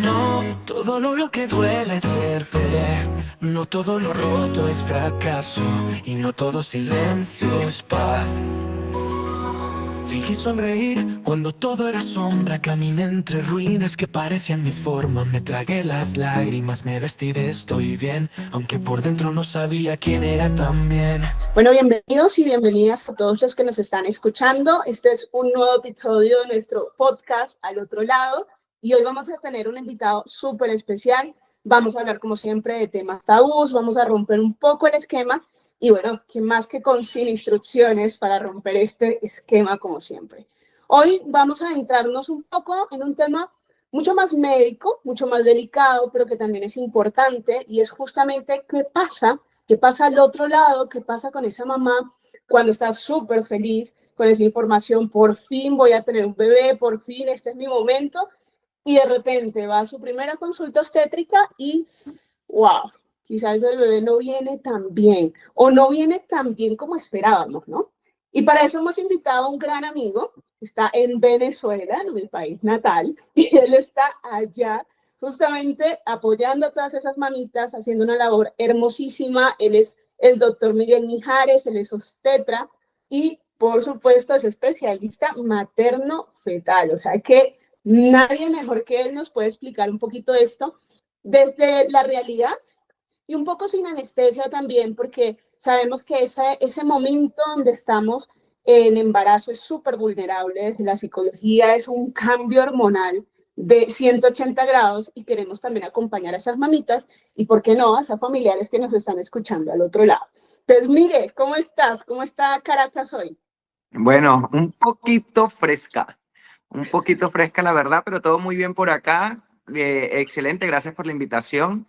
No, todo lo que duele es verte. No todo lo roto es fracaso. Y no todo silencio es paz. Fingí sonreír cuando todo era sombra. Caminé entre ruinas que parecían mi forma. Me tragué las lágrimas, me vestí de estoy bien, aunque por dentro no sabía quién era también. Bueno, bienvenidos y bienvenidas a todos los que nos están escuchando. Este es un nuevo episodio de nuestro podcast Al Otro Lado y hoy vamos a tener un invitado súper especial. Vamos a hablar, como siempre, de temas tabús, vamos a romper un poco el esquema y bueno, ¿qué más que con sin instrucciones para romper este esquema como siempre? Hoy vamos a adentrarnos un poco en un tema mucho más médico, mucho más delicado, pero que también es importante y es justamente qué pasa al otro lado, qué pasa con esa mamá cuando está súper feliz con esa información, por fin voy a tener un bebé, por fin este es mi momento, y de repente va a su primera consulta obstétrica y wow, quizás el bebé no viene tan bien o no viene tan bien como esperábamos, ¿no? Y para eso hemos invitado a un gran amigo, está en Venezuela, en mi país natal, y él está allá justamente apoyando a todas esas mamitas, haciendo una labor hermosísima. Él es el doctor Miguel Mijares, él es obstetra y por supuesto es especialista materno-fetal, o sea que nadie mejor que él nos puede explicar un poquito esto desde la realidad y un poco sin anestesia también, porque sabemos que ese momento donde estamos en embarazo es súper vulnerable desde la psicología, es un cambio hormonal de 180 grados y queremos también acompañar a esas mamitas y, ¿por qué no?, a esas familiares que nos están escuchando al otro lado. Entonces, Miguel, ¿cómo estás? ¿Cómo está Caracas hoy? Bueno, un poquito fresca la verdad, pero todo muy bien por acá. Excelente, gracias por la invitación.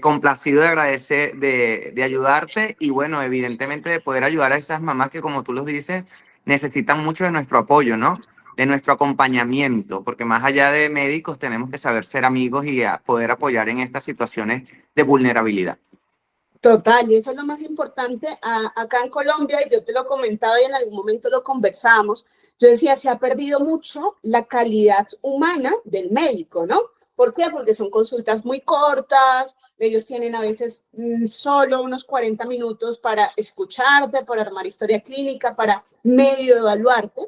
Complacido de agradecer, de ayudarte y bueno, evidentemente de poder ayudar a esas mamás que, como tú los dices, necesitan mucho de nuestro apoyo, ¿no? De nuestro acompañamiento, porque más allá de médicos tenemos que saber ser amigos y poder apoyar en estas situaciones de vulnerabilidad. Total, y eso es lo más importante acá en Colombia, y yo te lo comentaba y en algún momento lo conversamos. Yo decía, se ha perdido mucho la calidad humana del médico, ¿no? ¿Por qué? Porque son consultas muy cortas, ellos tienen a veces solo unos 40 minutos para escucharte, para armar historia clínica, para medio evaluarte,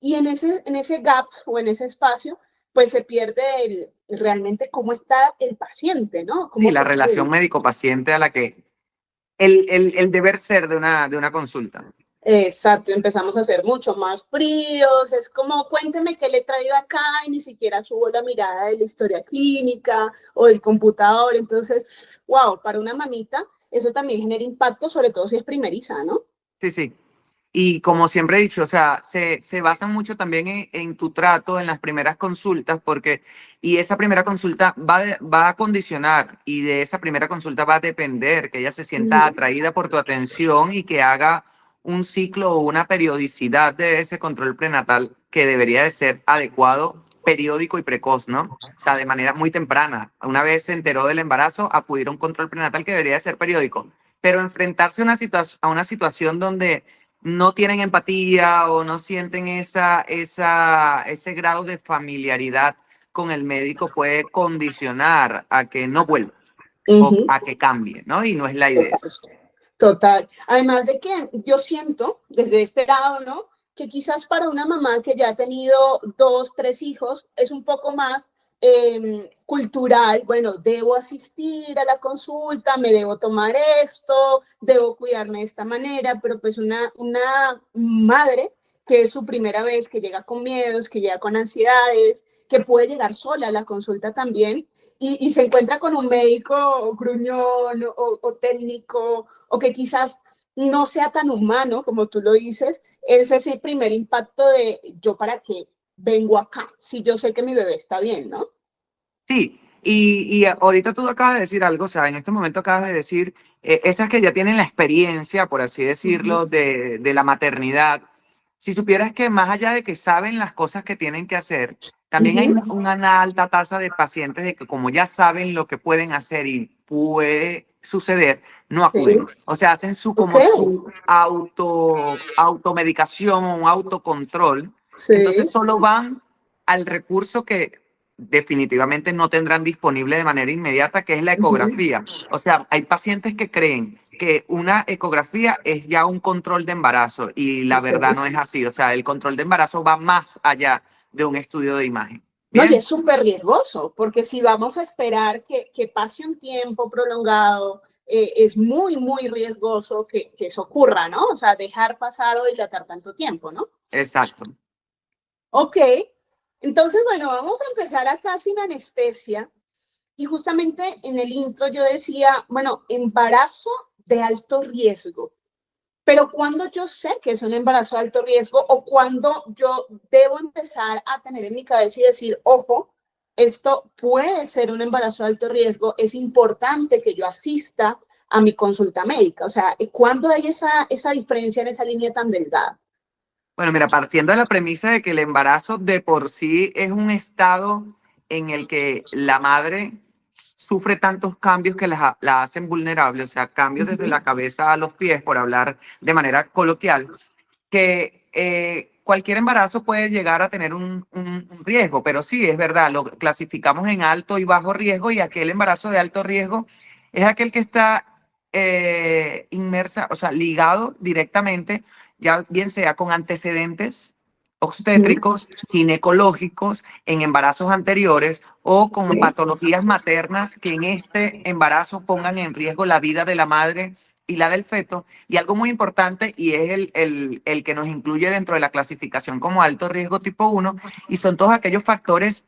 y en ese gap o en ese espacio, pues se pierde realmente cómo está el paciente, ¿no? Sí, Cómo la se relación siente. médico-paciente a la que el deber ser de una consulta. Exacto, empezamos a ser mucho más fríos, es como cuénteme qué le traigo acá y ni siquiera subo la mirada de la historia clínica o del computador, entonces, wow, para una mamita eso también genera impacto, sobre todo si es primeriza, ¿no? Sí, sí. Y como siempre he dicho, o sea, se basa mucho también en tu trato en las primeras consultas, porque, y esa primera consulta va a condicionar, y de esa primera consulta va a depender que ella se sienta atraída por tu atención y que haga un ciclo o una periodicidad de ese control prenatal que debería de ser adecuado, periódico y precoz, ¿no? O sea, de manera muy temprana. Una vez se enteró del embarazo, acudir a un control prenatal que debería de ser periódico. Pero enfrentarse a a una situación donde no tienen empatía o no sienten ese grado de familiaridad con el médico puede condicionar a que no vuelva Uh o -huh. a que cambie, ¿no? Y no es la idea. Total. Total. Además de que yo siento desde este lado, ¿no? Que quizás para una mamá que ya ha tenido dos, tres hijos, es un poco más cultural. Bueno, debo asistir a la consulta, me debo tomar esto, debo cuidarme de esta manera, pero pues una madre que es su primera vez, que llega con miedos, que llega con ansiedades, que puede llegar sola a la consulta también, y se encuentra con un médico gruñón o técnico o que quizás no sea tan humano como tú lo dices, ese es el primer impacto de yo para qué vengo acá, si yo sé que mi bebé está bien, ¿no? Sí, y ahorita tú acabas de decir algo, o sea, en este momento acabas de decir, esas que ya tienen la experiencia, por así Uh -huh. decirlo, de la maternidad, si supieras que más allá de que saben las cosas que tienen que hacer, Uh también hay -huh. una alta tasa de pacientes de que como ya saben lo que pueden hacer y puede suceder, no Sí. acuden. O sea, hacen Ok. como su automedicación o un autocontrol, entonces Sí. solo van al recurso que definitivamente no tendrán disponible de manera inmediata, que es la ecografía. O sea, hay pacientes que creen que una ecografía es ya un control de embarazo y la verdad no es así. O sea, el control de embarazo va más allá de un estudio de imagen. No, y Bien, es súper riesgoso, porque si vamos a esperar que pase un tiempo prolongado, es muy, muy riesgoso que eso ocurra, ¿no? O sea, dejar pasar o dilatar tanto tiempo, ¿no? exacto. Ok, entonces, bueno, vamos a empezar acá sin anestesia. Y justamente en el intro yo decía, bueno, embarazo de alto riesgo. Pero cuando yo sé que es un embarazo de alto riesgo o cuando yo debo empezar a tener en mi cabeza y decir, ojo, esto puede ser un embarazo de alto riesgo, es importante que yo asista a mi consulta médica. O sea, ¿cuándo hay esa diferencia en esa línea tan delgada? Bueno, mira, partiendo de la premisa de que el embarazo de por sí es un estado en el que la madre sufre tantos cambios que la hacen vulnerable, o sea, cambios desde la cabeza a los pies, por hablar de manera coloquial, que cualquier embarazo puede llegar a tener un riesgo, pero sí, es verdad, lo clasificamos en alto y bajo riesgo y aquel embarazo de alto riesgo es aquel que está inmersa, o sea, ligado directamente, ya bien sea con antecedentes obstétricos, ginecológicos, en embarazos anteriores o con patologías maternas que en este embarazo pongan en riesgo la vida de la madre y la del feto. Y algo muy importante, y es el que nos incluye dentro de la clasificación como alto riesgo tipo 1, y son todos aquellos factores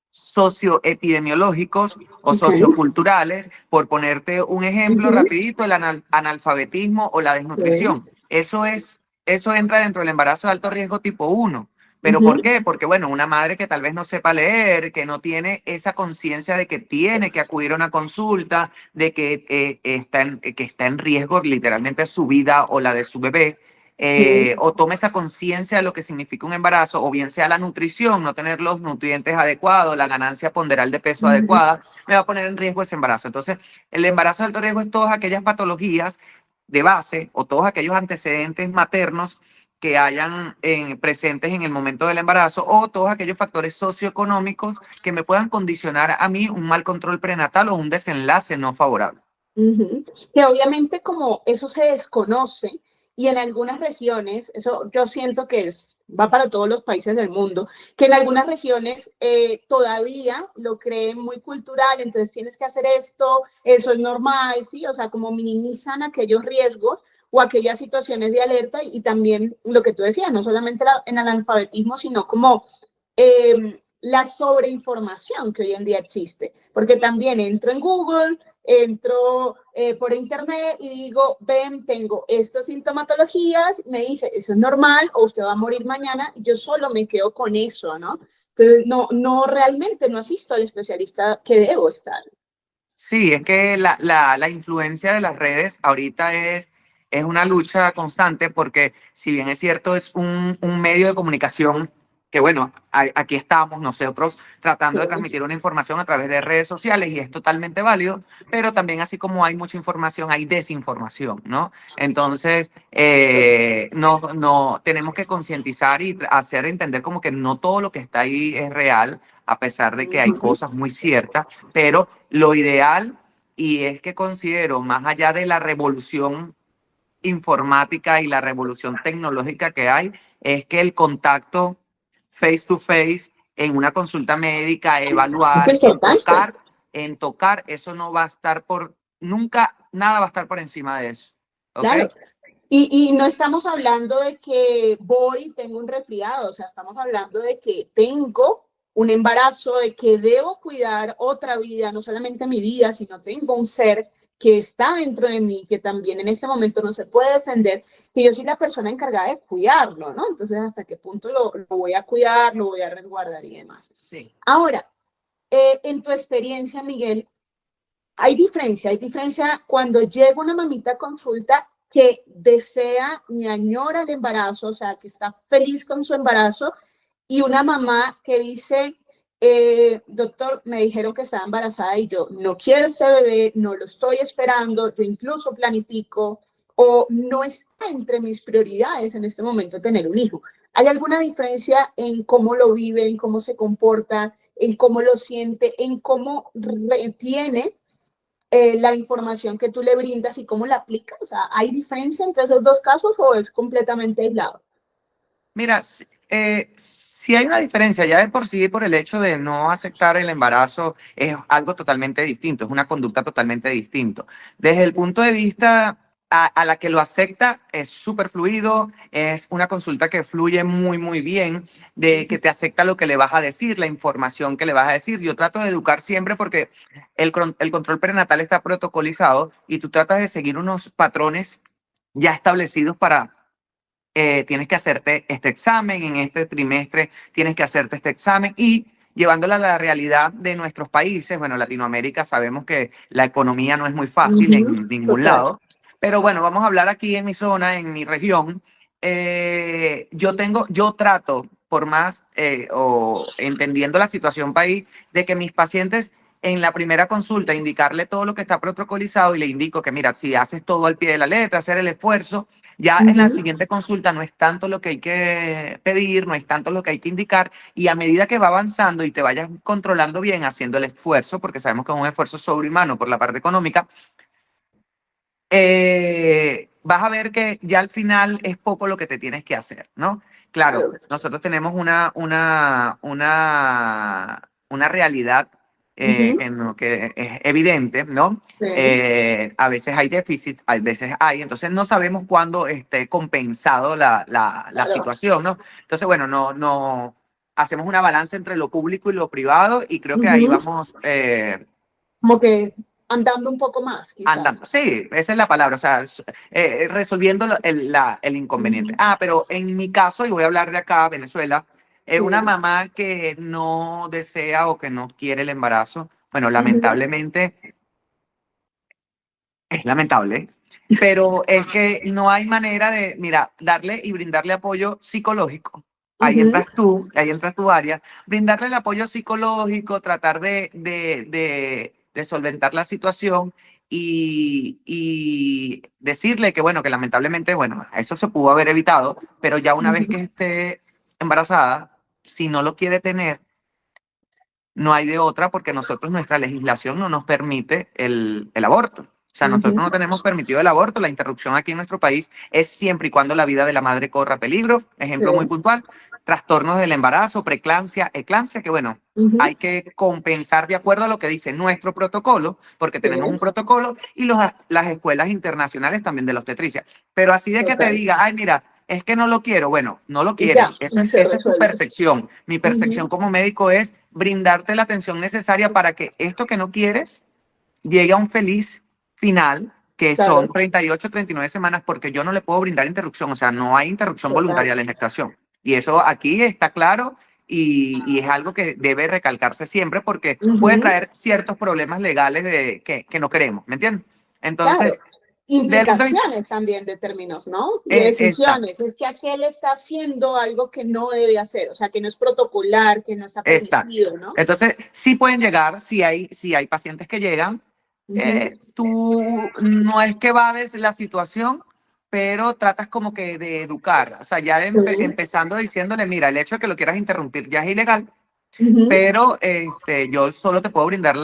socioepidemiológicos o Okay. socioculturales, por ponerte un ejemplo rapidito, el analfabetismo o la desnutrición. Eso entra dentro del embarazo de alto riesgo tipo 1. ¿Pero por qué? Porque, bueno, una madre que tal vez no sepa leer, que no tiene esa conciencia de que tiene que acudir a una consulta, de que, que está en riesgo literalmente su vida o la de su bebé, o tome esa conciencia de lo que significa un embarazo, o bien sea la nutrición, no tener los nutrientes adecuados, la ganancia ponderal de peso adecuada, me va a poner en riesgo ese embarazo. Entonces, el embarazo de alto riesgo es todas aquellas patologías de base o todos aquellos antecedentes maternos que hayan presentes en el momento del embarazo o todos aquellos factores socioeconómicos que me puedan condicionar a mí un mal control prenatal o un desenlace no favorable. Que obviamente como eso se desconoce y en algunas regiones, eso yo siento que va para todos los países del mundo, que en algunas regiones todavía lo creen muy cultural, entonces tienes que hacer esto, eso es normal, ¿sí? O sea, como minimizan aquellos riesgos o aquellas situaciones de alerta y también lo que tú decías, no solamente en el analfabetismo, sino como la sobreinformación que hoy en día existe, porque también entro en Google, entro por internet y digo, ven, tengo estas sintomatologías, me dice, eso es normal o usted va a morir mañana, y yo solo me quedo con eso, ¿no? Entonces, no realmente no asisto al especialista que debo estar. Sí, es que la influencia de las redes ahorita es una lucha constante porque si bien es cierto, es un medio de comunicación que, bueno, aquí estamos nosotros tratando de transmitir una información a través de redes sociales y es totalmente válido, pero también así como hay mucha información, hay desinformación, ¿no? Entonces, no, tenemos que concientizar y hacer entender como que no todo lo que está ahí es real, a pesar de que hay cosas muy ciertas, pero lo ideal, y es que considero, más allá de la revolución informática y la revolución tecnológica que hay, es que el contacto face to face en una consulta médica, Es evaluar, importante. en tocar, eso no va a estar nunca, nada va a estar por encima de eso. ¿Ok? Claro. Y no estamos hablando de que voy y tengo un resfriado, o sea, estamos hablando de que tengo un embarazo, de que debo cuidar otra vida, no solamente mi vida, sino tengo un ser que está dentro de mí, que también en este momento no se puede defender, que yo soy la persona encargada de cuidarlo, ¿no? Entonces, ¿hasta qué punto lo voy a cuidar, lo voy a resguardar y demás? Sí. Ahora, en tu experiencia, Miguel, hay diferencia cuando llega una mamita a consulta que desea y añora el embarazo, o sea, que está feliz con su embarazo, y una mamá que dice, doctor, me dijeron que estaba embarazada y yo no quiero ese bebé, no lo estoy esperando, yo incluso planifico, o no está entre mis prioridades en este momento tener un hijo. ¿Hay alguna diferencia en cómo lo vive, en cómo se comporta, en cómo lo siente, en cómo retiene la información que tú le brindas y cómo la aplica? O sea, ¿hay diferencia entre esos dos casos o es completamente aislado? Mira, si hay una diferencia, ya de por sí, por el hecho de no aceptar el embarazo, es algo totalmente distinto, es una conducta totalmente distinto. Desde el punto de vista a la que lo acepta, es súper fluido, es una consulta que fluye muy, muy bien, de que te acepta lo que le vas a decir, la información que le vas a decir. Yo trato de educar siempre porque el control prenatal está protocolizado y tú tratas de seguir unos patrones ya establecidos para tienes que hacerte este examen, en este trimestre tienes que hacerte este examen y llevándola a la realidad de nuestros países, bueno, Latinoamérica sabemos que la economía no es muy fácil en ningún Total. lado, pero bueno, vamos a hablar aquí en mi zona, en mi región. Yo trato, por más o entendiendo la situación país, de que mis pacientes en la primera consulta indicarle todo lo que está protocolizado y le indico que mira, si haces todo al pie de la letra, hacer el esfuerzo, ya en la siguiente consulta no es tanto lo que hay que pedir, no es tanto lo que hay que indicar, y a medida que va avanzando y te vayas controlando bien, haciendo el esfuerzo, porque sabemos que es un esfuerzo sobrehumano por la parte económica, vas a ver que ya al final es poco lo que te tienes que hacer, ¿no? Claro, Claro. nosotros tenemos una realidad en lo que es evidente, ¿no? Sí. A veces hay déficit, a veces hay, entonces no sabemos cuándo esté compensado la Claro. situación, ¿no? Entonces, bueno, no hacemos una balanza entre lo público y lo privado y creo que ahí Ujú. vamos Como que andando un poco más, andando. quizás. Sí, esa es la palabra, o sea, resolviendo el inconveniente. Ujú. Ah, pero en mi caso, y voy a hablar de acá, Venezuela, Sí. una mamá que no desea o que no quiere el embarazo, bueno, Ujú. lamentablemente es lamentable, pero es que no hay manera de, mira, darle y brindarle apoyo psicológico. Ujú. Ahí entras tu área, brindarle el apoyo psicológico, tratar de solventar la situación y decirle que, bueno, que lamentablemente, bueno, eso se pudo haber evitado, pero ya una vez Ujú. que esté embarazada, si no lo quiere tener, no hay de otra porque nosotros, nuestra legislación no nos permite el aborto. O sea, nosotros no Ujú. tenemos permitido el aborto. La interrupción aquí en nuestro país es siempre y cuando la vida de la madre corra peligro. Ejemplo muy Sí. puntual, trastornos del embarazo, preeclampsia, eclampsia, que bueno, Ujú. hay que compensar de acuerdo a lo que dice nuestro protocolo, porque Sí. tenemos un protocolo y las escuelas internacionales también de la obstetricia. Pero así de que te Total. diga, ay, mira, es que no lo quiero. Bueno, no lo Y ya, quieres. y se Esa es tu resuelve. percepción. Mi percepción Ujú. como médico es brindarte la atención necesaria para que esto que no quieres llegue a un feliz final, que son Claro. 38, 39 semanas, porque yo no le puedo brindar interrupción. O sea, no hay interrupción Total. voluntaria a la gestación. Y eso aquí está claro y es algo que debe recalcarse siempre porque puede Ujú. traer ciertos problemas legales que no queremos, ¿me entiendes? Entonces, Claro. desde el punto de vista, Implicaciones también de términos, ¿no? Y de exacto, decisiones. Es que aquel está haciendo algo que no debe hacer, o sea, que no es protocolar, que no está exacto. permitido, ¿no? Entonces, sí pueden llegar, si hay pacientes que llegan, Ujú. tú no es que vades la situación, pero tratas como que de educar, o sea, ya Sí. empezando diciéndole, mira, el hecho de que lo quieras interrumpir ya es ilegal, Ujú. pero yo solo te puedo brindar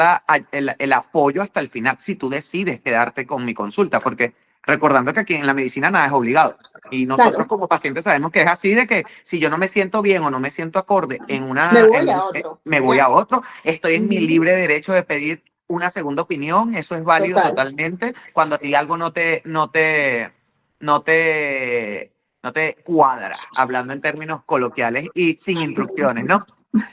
el apoyo hasta el final si tú decides quedarte con mi consulta, porque recordando que aquí en la medicina nada es obligado. Y nosotros Claro. como pacientes sabemos que es así de que si yo no me siento bien o no me siento acorde Me voy a otro. me Y voy a ya. otro, estoy en mi Ujú. libre derecho de pedir una segunda opinión, eso es válido Total. totalmente. Cuando a ti algo no te, no te cuadra, hablando en términos coloquiales y sin instrucciones, ¿no?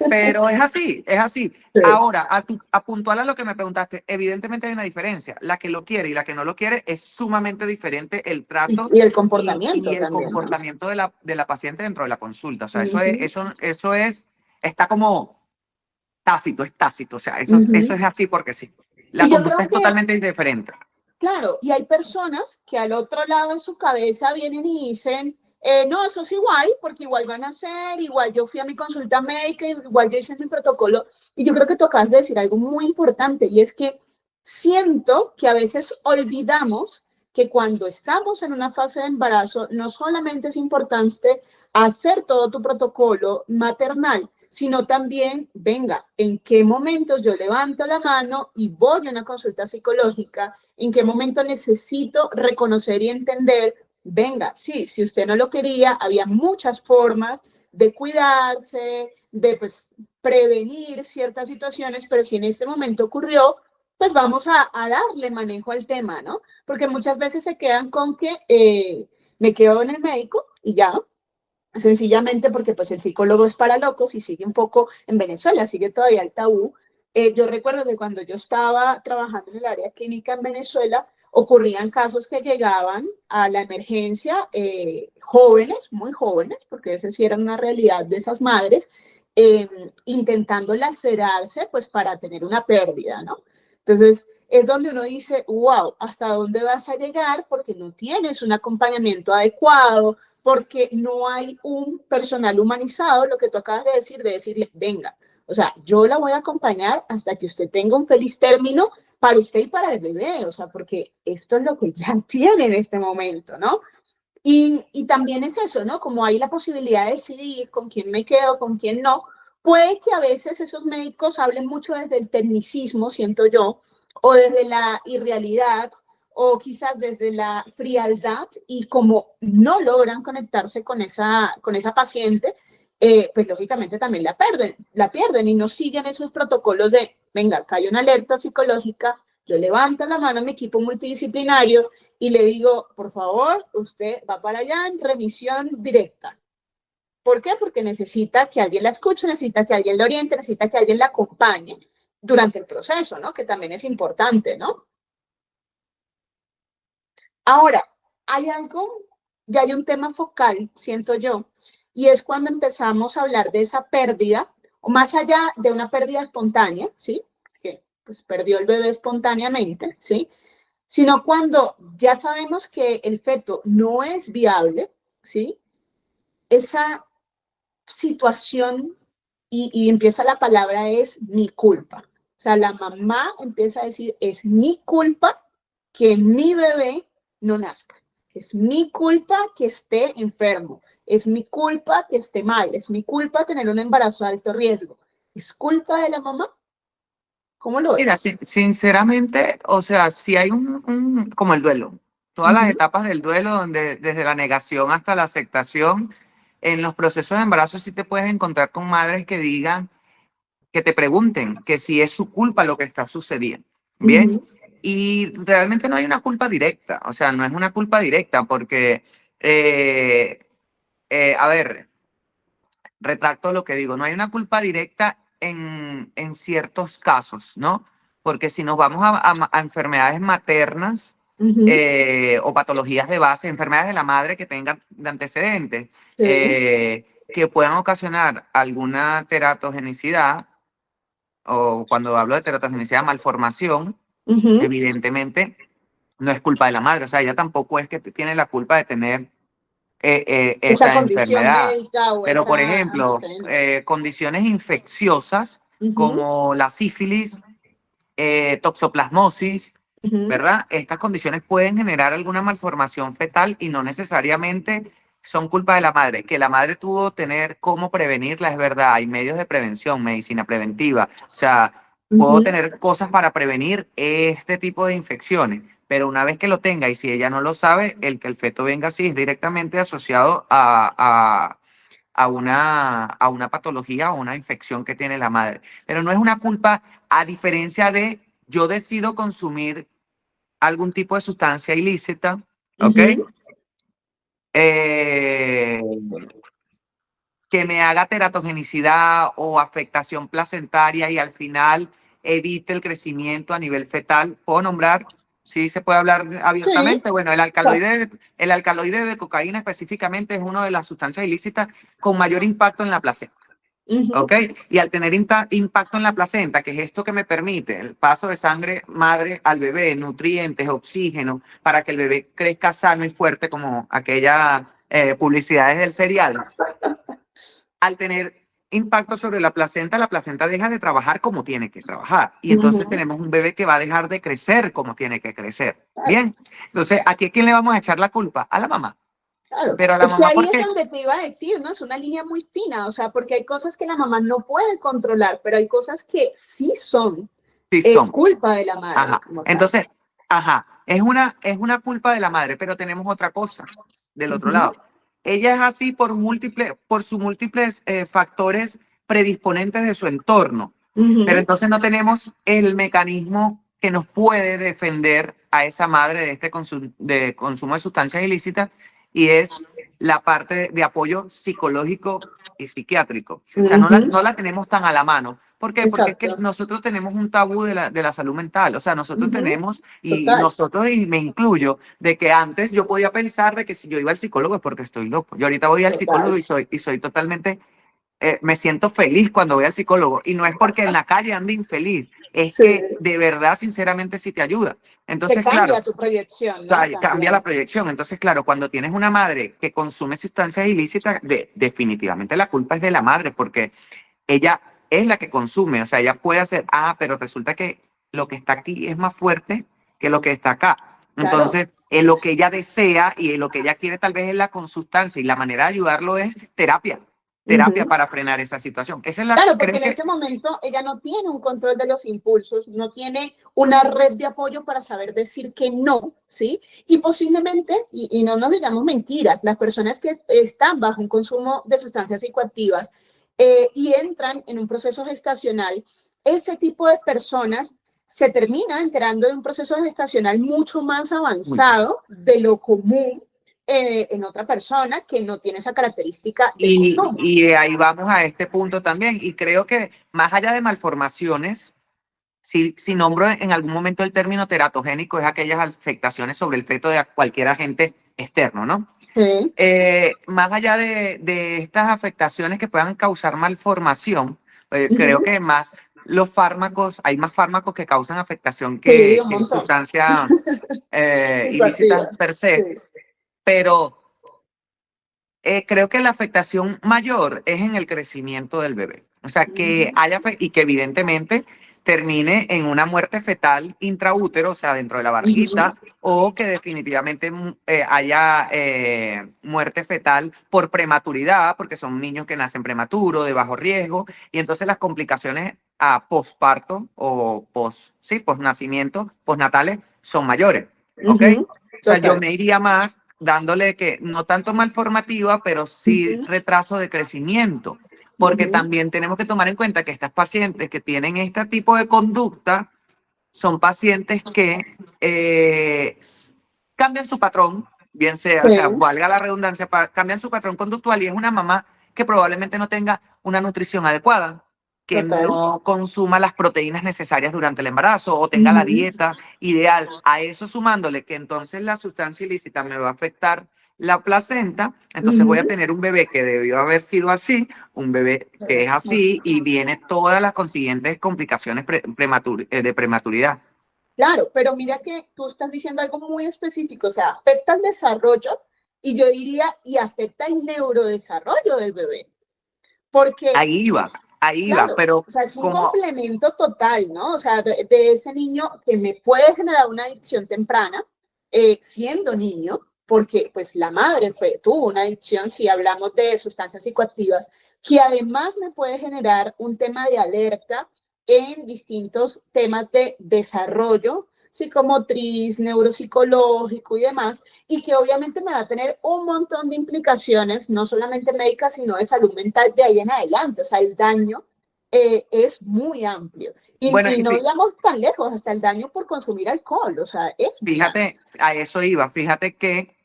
Pero es así, es así. Sí. Ahora, a puntual a lo que me preguntaste, evidentemente hay una diferencia. La que lo quiere y la que no lo quiere es sumamente diferente el trato Y el y comportamiento el también, ¿no? comportamiento de la paciente dentro de la consulta. O sea, Ujú. está como tácito, es tácito. O sea, eso Ujú. es así porque sí. La Y yo conducta creo es que, totalmente diferente. claro, y hay personas que al otro lado de su cabeza vienen y dicen, no, eso es igual, porque igual van a hacer, igual yo fui a mi consulta médica, igual yo hice mi protocolo. Y yo creo que tú acabas de decir algo muy importante, y es que siento que a veces olvidamos que cuando estamos en una fase de embarazo, no solamente es importante hacer todo tu protocolo maternal, sino también, venga, en qué momentos yo levanto la mano y voy a una consulta psicológica, en qué momento necesito reconocer y entender, venga, sí, si usted no lo quería, había muchas formas de cuidarse, de pues prevenir ciertas situaciones, pero si en este momento ocurrió, pues vamos a darle manejo al tema, ¿no? Porque muchas veces se quedan con que me quedo en el médico y ya, sencillamente porque pues el psicólogo es para locos y sigue un poco en Venezuela, sigue todavía el tabú. Yo recuerdo que cuando yo estaba trabajando en el área clínica en Venezuela, ocurrían casos que llegaban a la emergencia jóvenes, muy jóvenes, porque esa sí era una realidad de esas madres, intentando lacerarse pues para tener una pérdida, ¿no? Entonces, es donde uno dice, wow, ¿hasta dónde vas a llegar? Porque no tienes un acompañamiento adecuado, porque no hay un personal humanizado, lo que tú acabas de decirle, venga, o sea, yo la voy a acompañar hasta que usted tenga un feliz término para usted y para el bebé, o sea, porque esto es lo que ya tiene en este momento, ¿no? Y también es eso, ¿no? Como hay la posibilidad de decidir con quién me quedo, con quién no, puede que a veces esos médicos hablen mucho desde el tecnicismo, siento yo, o desde la irrealidad, o quizás desde la frialdad, y como no logran conectarse con esa paciente, pues lógicamente también la pierden y no siguen esos protocolos de, venga, acá hay una alerta psicológica, yo levanto la mano a mi equipo multidisciplinario y le digo, por favor, usted va para allá en remisión directa. ¿Por qué? Porque necesita que alguien la escuche, necesita que alguien la oriente, necesita que alguien la acompañe durante el proceso, ¿no? Que también es importante, ¿no? Ahora, hay algo, ya hay un tema focal, siento yo, y es cuando empezamos a hablar de esa pérdida, o más allá de una pérdida espontánea, ¿sí? Que pues perdió el bebé espontáneamente, ¿sí? Sino cuando ya sabemos que el feto no es viable, ¿sí? Esa situación y empieza la palabra es mi culpa. O sea, la mamá empieza a decir, es mi culpa que mi bebé no nazca. Es mi culpa que esté enfermo. Es mi culpa que esté mal. Es mi culpa tener un embarazo de alto riesgo. ¿Es culpa de la mamá? ¿Cómo lo Mira, es? sinceramente, o sea, si hay como el duelo, Uh todas las -huh. etapas del duelo, donde desde la negación hasta la aceptación, en los procesos de embarazo sí te puedes encontrar con madres que digan, que te pregunten que si es su culpa lo que está sucediendo, Uh ¿bien? -huh. Y realmente no hay una culpa directa, o sea, no es una culpa directa porque, a ver, retracto lo que digo, no hay una culpa directa en ciertos casos, ¿no? Porque si nos vamos a enfermedades maternas Uh -huh. o patologías de base, enfermedades de la madre que tengan de antecedentes, Sí. que puedan ocasionar alguna teratogenicidad, o cuando hablo de teratogenicidad, malformación, Uh -huh. evidentemente no es culpa de la madre, o sea, ella tampoco es que tiene la culpa de tener Esa esa condición enfermedad. médica o Pero, por esa ejemplo, antecedente. condiciones infecciosas Uh -huh. como la sífilis, toxoplasmosis, Uh -huh. ¿verdad? Estas condiciones pueden generar alguna malformación fetal y no necesariamente son culpa de la madre. Que la madre tuvo tener cómo prevenirla, es verdad. Hay medios de prevención, medicina preventiva. O sea, Uh puedo -huh. tener cosas para prevenir este tipo de infecciones. Pero una vez que lo tenga y si ella no lo sabe, el que el feto venga así es directamente asociado a una patología o una infección que tiene la madre. Pero no es una culpa, a diferencia de yo decido consumir algún tipo de sustancia ilícita, Uh ¿ok? -huh. Eh, que me haga teratogenicidad o afectación placentaria y al final evite el crecimiento a nivel fetal. ¿Puedo nombrar? Sí, se puede hablar Sí, abiertamente. Bueno, claro. el alcaloide de cocaína específicamente es una de las sustancias ilícitas con mayor impacto en la placenta. Uh -huh. ¿Ok? Y al tener impacto en la placenta, que es esto que me permite el paso de sangre madre al bebé, nutrientes, oxígeno, para que el bebé crezca sano y fuerte como aquella publicidades del cereal. Al tener impacto sobre la placenta deja de trabajar como tiene que trabajar. Y entonces tenemos un bebé que va a dejar de crecer como tiene que crecer. Bien, entonces, ¿aquí a quién le vamos a echar la culpa? A la mamá. Claro, Pero a la es que mamá, ahí ¿por es qué? donde te iba a decir, ¿no? Es una línea muy fina, o sea, porque hay cosas que la mamá no puede controlar, pero hay cosas que sí son Sí son. culpa de la madre Ajá. como tal. Entonces, ajá, es una culpa de la madre, pero tenemos otra cosa del otro Ujú, lado. Ella es así por sus múltiples factores predisponentes de su entorno. Pero ujú, entonces no tenemos el mecanismo que nos puede defender a esa madre de este de consumo de sustancias ilícitas y es la parte de apoyo psicológico y psiquiátrico. O sea, ujú, no la tenemos tan a la mano. ¿Por qué? Porque es que exacto. nosotros tenemos un tabú de la salud mental. O sea, nosotros Ujú, tenemos, total, y me incluyo, de que antes yo podía pensar de que si yo iba al psicólogo es porque estoy loco. Yo ahorita voy al psicólogo total, y soy totalmente me siento feliz cuando voy al psicólogo y no es porque en la calle ande infeliz, es sí, que de verdad, sinceramente, sí te ayuda. te Entonces, claro, cambia tu proyección, ¿no? cambia la También. proyección. Entonces, claro, cuando tienes una madre que consume sustancias ilícitas, definitivamente la culpa es de la madre porque ella es la que consume, o sea, ella puede hacer, pero resulta que lo que está aquí es más fuerte que lo que está acá. Claro. Entonces, lo que ella desea y lo que ella quiere tal vez es la consustancia y la manera de ayudarlo es terapia Ujú. para frenar esa situación. Esa es la, Claro, porque creo en que ese momento ella no tiene un control de los impulsos, no tiene una red de apoyo para saber decir que no, ¿sí? Y posiblemente, y no nos digamos mentiras, las personas que están bajo un consumo de sustancias psicoactivas y entran en un proceso gestacional, ese tipo de personas se termina enterando de un proceso gestacional mucho más muy tarde. avanzado de lo común en otra persona que no tiene esa característica de consumo. Y ahí vamos a este punto también. Y creo que más allá de malformaciones, si nombro en algún momento el término teratogénico, es aquellas afectaciones sobre el feto de cualquier agente externo, ¿no? Sí. Más allá de estas afectaciones que puedan causar malformación, creo Ujú. que más los fármacos, hay más fármacos que causan afectación Sí, un que montón. sustancias ilícitas Psicoactiva. per Sí. se, pero creo que la afectación mayor es en el crecimiento del bebé. O sea, que Ujú, haya y que evidentemente termine en una muerte fetal intraútero, o sea, dentro de la ujú, barriguita, o que definitivamente haya muerte fetal por prematuridad, porque son niños que nacen prematuros, de bajo riesgo, y entonces las complicaciones a posparto o posnacimiento, postnatales, son mayores. ¿Ok? ujú, O sea, yo total. me iría más dándole que no tanto malformativa, pero sí Ujú, retraso de crecimiento, porque ujú, también tenemos que tomar en cuenta que estas pacientes que tienen este tipo de conducta son pacientes que cambian su patrón, bien sea, o sea, sí, valga la redundancia, cambian su patrón conductual y es una mamá que probablemente no tenga una nutrición adecuada, que total. no consuma las proteínas necesarias durante el embarazo o tenga la Ujú, dieta ideal. A eso sumándole que entonces la sustancia ilícita me va a afectar la placenta, entonces voy a ujú. tener un bebé que debió haber sido así, un bebé que es así y viene todas las consiguientes complicaciones de prematuridad. Claro, pero mira que tú estás diciendo algo muy específico, o sea, afecta el desarrollo y yo diría, y afecta el neurodesarrollo del bebé, porque Ahí va, claro, pero o sea, es un como complemento total, ¿no? O sea, de ese niño que me puede generar una adicción temprana, siendo niño, porque pues la madre tuvo una adicción, si hablamos de sustancias psicoactivas, que además me puede generar un tema de alerta en distintos temas de desarrollo psicomotriz, neuropsicológico y demás, y que obviamente me va a tener un montón de implicaciones, no solamente médicas, sino de salud mental de ahí en adelante. O sea, el daño es muy amplio. bueno, Y no íbamos tan lejos, hasta el daño por consumir alcohol, o sea, es muy amplio. fíjate, a eso iba, fíjate que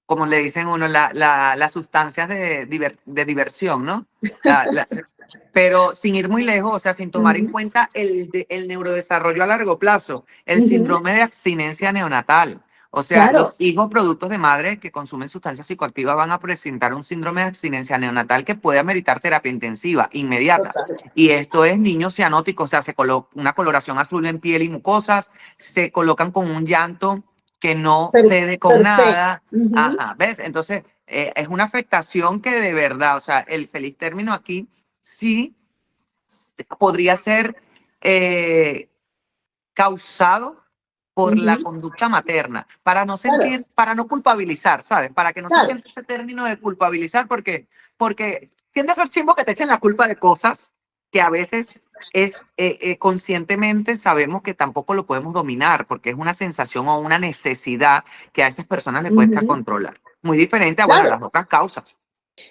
como le dicen uno, las sustancias de diversión, ¿no? La- la- pero sin ir muy lejos, o sea, sin tomar en Uh cuenta el neurodesarrollo a largo plazo, el -huh. síndrome de abstinencia neonatal. O sea, Claro, los hijos productos de madres que consumen sustancias psicoactivas van a presentar un síndrome de abstinencia neonatal que puede ameritar terapia intensiva inmediata. total. Y esto es niños cianóticos, o sea, se coloca una coloración azul en piel y mucosas, se colocan con un llanto que no Per, cede con per se. nada. Uh -huh. Ajá, ¿ves? Entonces, es una afectación que de verdad, o sea, el feliz término aquí sí podría ser causado por la Ujú. conducta materna, para no Claro, sentir, para no culpabilizar, ¿sabes? Para que no se claro. sienta ese término de culpabilizar, porque tiende a ser chimbo que te echen la culpa de cosas que a veces conscientemente sabemos que tampoco lo podemos dominar, porque es una sensación o una necesidad que a esas personas les cuesta Ujú. controlar. Muy diferente a, bueno, Claro. las otras causas.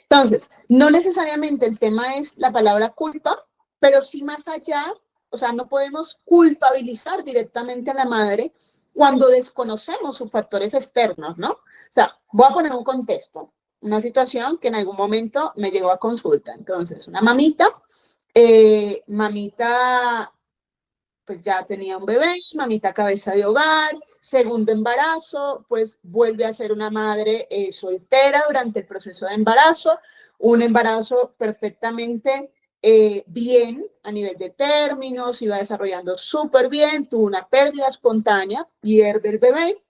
Entonces, no necesariamente el tema es la palabra culpa, pero sí más allá, o sea, no podemos culpabilizar directamente a la madre cuando desconocemos sus factores externos, ¿no? O sea, voy a poner un contexto, una situación que en algún momento me llegó a consulta. Entonces, una mamita pues ya tenía un bebé, mamita cabeza de hogar, segundo embarazo, pues vuelve a ser una madre soltera durante el proceso de embarazo, un embarazo perfectamente bien a nivel de términos, iba desarrollando súper bien, tuvo una pérdida espontánea, pierde el bebé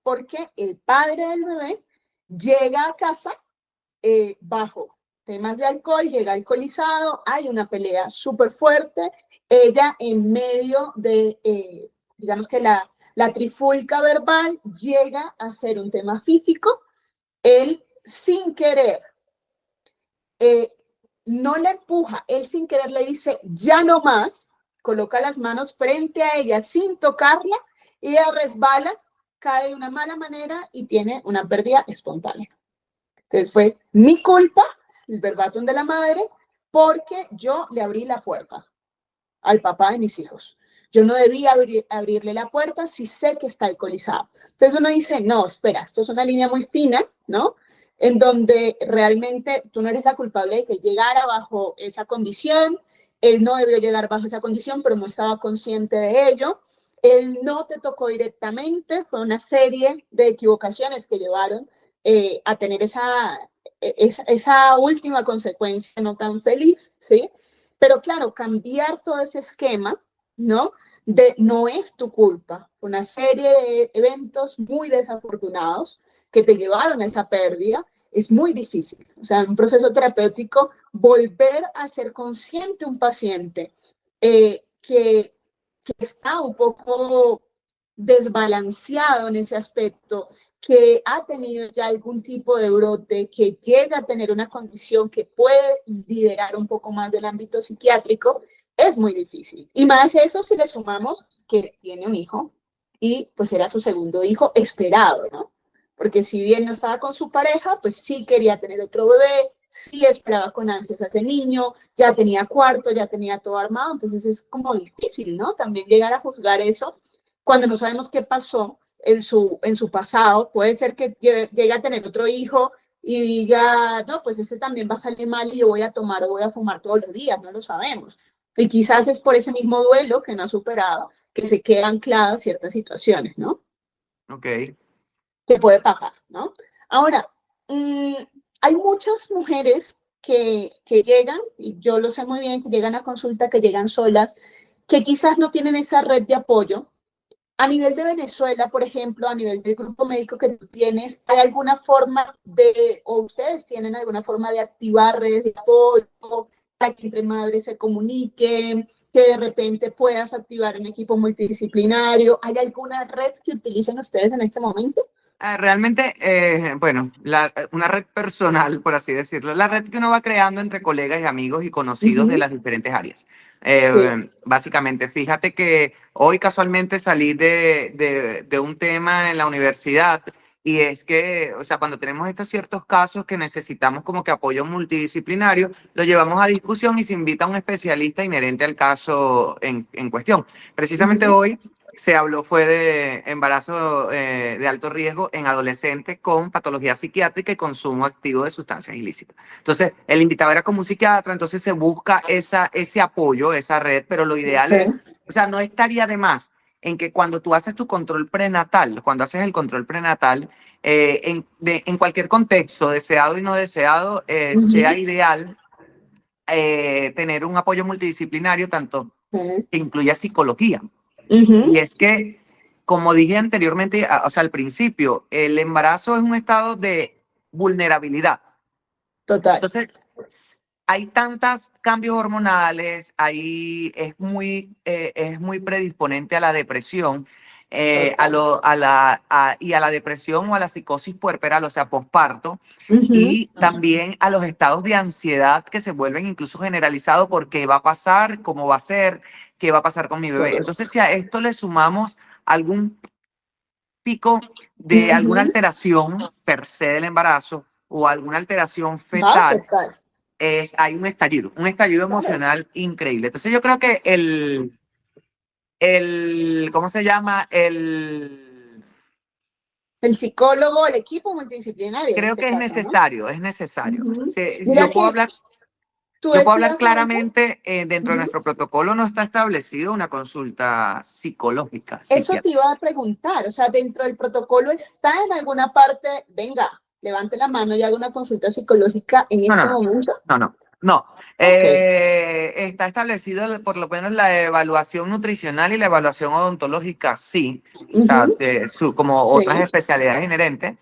porque el padre del bebé llega a casa bajo temas de alcohol, llega alcoholizado, hay una pelea súper fuerte, ella en medio de, digamos que la trifulca verbal llega a ser un tema físico, él sin querer, eh, no la empuja, él sin querer le dice, ya no más, coloca las manos frente a ella sin tocarla, y ella resbala, cae de una mala manera y tiene una pérdida espontánea. Entonces fue mi culpa, el verbatim de la madre, porque yo le abrí la puerta al papá de mis hijos. Yo no debía abrirle la puerta si sé que está alcoholizado. Entonces uno dice, no, espera, esto es una línea muy fina, ¿no? En donde realmente tú no eres la culpable de que llegara bajo esa condición, él no debió llegar bajo esa condición, pero no estaba consciente de ello. Él no te tocó directamente, fue una serie de equivocaciones que llevaron a tener esa última consecuencia no tan feliz, ¿sí? Pero claro, cambiar todo ese esquema, ¿no? De no es tu culpa, fue una serie de eventos muy desafortunados que te llevaron a esa pérdida, es muy difícil. O sea, en un proceso terapéutico, volver a ser consciente un paciente que está un poco desbalanceado en ese aspecto, que ha tenido ya algún tipo de brote, que llega a tener una condición que puede liderar un poco más del ámbito psiquiátrico, es muy difícil. Y más eso si le sumamos que tiene un hijo y pues era su segundo hijo esperado, ¿no? Porque si bien no estaba con su pareja, pues sí quería tener otro bebé, sí esperaba con ansias a ese niño, ya tenía cuarto, ya tenía todo armado, entonces es como difícil, ¿no? También llegar a juzgar eso cuando no sabemos qué pasó en su pasado. Puede ser que llegue a tener otro hijo y diga, no, pues este también va a salir mal y yo voy a tomar o voy a fumar todos los días, no lo sabemos. Y quizás es por ese mismo duelo que no ha superado, que se queda anclada a ciertas situaciones, ¿no? Ok. Que puede pasar, ¿no? Ahora, mmm, hay muchas mujeres que llegan, y yo lo sé muy bien, que llegan a consulta, que llegan solas, que quizás no tienen esa red de apoyo. A nivel de Venezuela, por ejemplo, a nivel del grupo médico que tú tienes, ¿hay alguna forma o ustedes tienen alguna forma de activar redes de apoyo para que entre madres se comuniquen, que de repente puedas activar un equipo multidisciplinario? ¿Hay alguna red que utilicen ustedes en este momento? Realmente, bueno, una red personal, por así decirlo, la red que uno va creando entre colegas y amigos y Uh conocidos de -huh. las diferentes áreas. Sí. Básicamente, fíjate que hoy casualmente salí de un tema en la universidad y es que, o sea, cuando tenemos estos ciertos casos que necesitamos como que apoyo multidisciplinario, lo llevamos a discusión y se invita a un especialista inherente al caso en cuestión. Uh Precisamente -huh. hoy se habló fue de embarazo de alto riesgo en adolescentes con patología psiquiátrica y consumo activo de sustancias ilícitas. Entonces, el invitado era como un psiquiatra, entonces se busca ese apoyo, esa red, pero lo ideal Okay. es, o sea, no estaría de más en que cuando tú haces tu control prenatal, cuando haces el control prenatal, en cualquier contexto, deseado y no deseado, Uh sea -huh. ideal tener un apoyo multidisciplinario, tanto Okay. que incluya psicología. Uh -huh. Y es que, como dije anteriormente, o sea, al principio, el embarazo es un estado de vulnerabilidad. Total. Entonces, hay tantos cambios hormonales, es muy predisponente a la depresión, y a la depresión o a la psicosis puerperal, o sea, posparto, Ujú. y también a los estados de ansiedad que se vuelven incluso generalizados por qué va a pasar, cómo va a ser, qué va a pasar con mi bebé. Correcto. Entonces, si a esto le sumamos algún pico de alguna Ujú. alteración per se del embarazo o alguna alteración Va a fetal, afectar. hay un estallido Claro. emocional increíble. Entonces yo creo que ¿cómo se llama? El psicólogo, el equipo multidisciplinario en Creo este que caso, ¿no? es necesario. Ujú. Mira Yo puedo que hablar, tú yo puedo hablar decías algo. claramente, dentro de Ujú. nuestro protocolo no está establecido una consulta psicológica, Eso te psiquiátrica. iba a preguntar, o sea, dentro del protocolo está en alguna parte, venga, levante la mano y haga una consulta psicológica en No, no, este no, momento. no, no, no. Ok. Está establecido por lo menos la evaluación nutricional y la evaluación odontológica, sí, o sea, Ujú. como Sí. otras especialidades inherentes.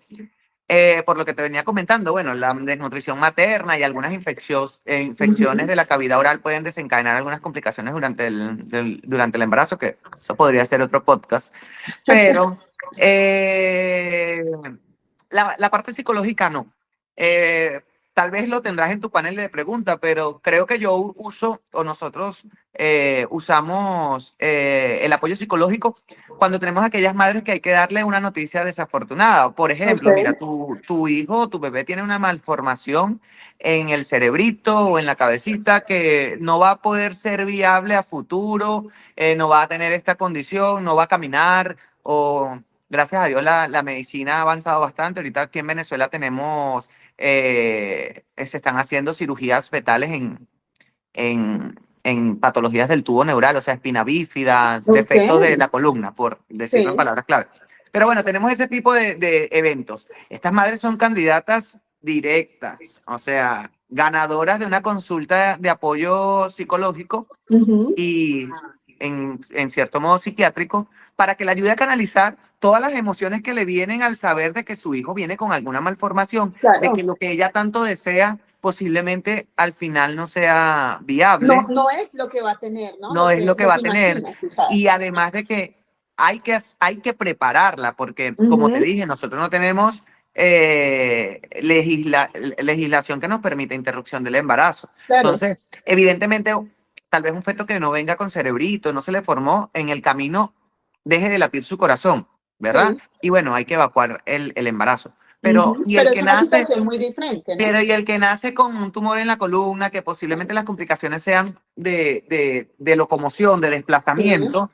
Por lo que te venía comentando, bueno, la desnutrición materna y algunas infecciones Ujú. de la cavidad oral pueden desencadenar algunas complicaciones durante el embarazo, que eso podría ser otro podcast. Pero eh, la parte psicológica no. Eh, Tal vez lo tendrás en tu panel de preguntas, pero creo que yo uso o nosotros usamos el apoyo psicológico cuando tenemos aquellas madres que hay que darle una noticia desafortunada. Por Ok. ejemplo, mira, tu hijo o tu bebé tiene una malformación en el cerebrito o en la cabecita que no va a poder ser viable a futuro, no va a tener esta condición, no va a caminar o gracias a Dios la medicina ha avanzado bastante. Ahorita aquí en Venezuela tenemos, se están haciendo cirugías fetales en patologías del tubo neural, o sea, espina bífida, Ok. defectos de la columna, por decirlo en Sí. palabras claves. Pero bueno, tenemos ese tipo de eventos. Estas madres son candidatas directas, o sea, ganadoras de una consulta de apoyo psicológico Ujú. y en cierto modo psiquiátrico, para que le ayude a canalizar todas las emociones que le vienen al saber de que su hijo viene con alguna malformación, de que Claro. lo que ella tanto desea posiblemente al final no sea No, viable, no es lo que va a tener, ¿no? no es lo que Lo va que a tener. imaginas, Y quizás. además de que hay que prepararla, porque como te Ujú. dije, nosotros no tenemos legislación que nos permita interrupción del embarazo. Claro. Entonces, evidentemente, tal vez un feto que no venga con cerebrito, no se le formó, en el camino deje de latir su corazón, ¿verdad? Sí. Y bueno, hay que evacuar el embarazo. Pero, Ujú. y Pero el es que una nace, situación muy diferente, ¿no? pero y el que nace con un tumor en la columna, que posiblemente las complicaciones sean de locomoción, de Sí. desplazamiento,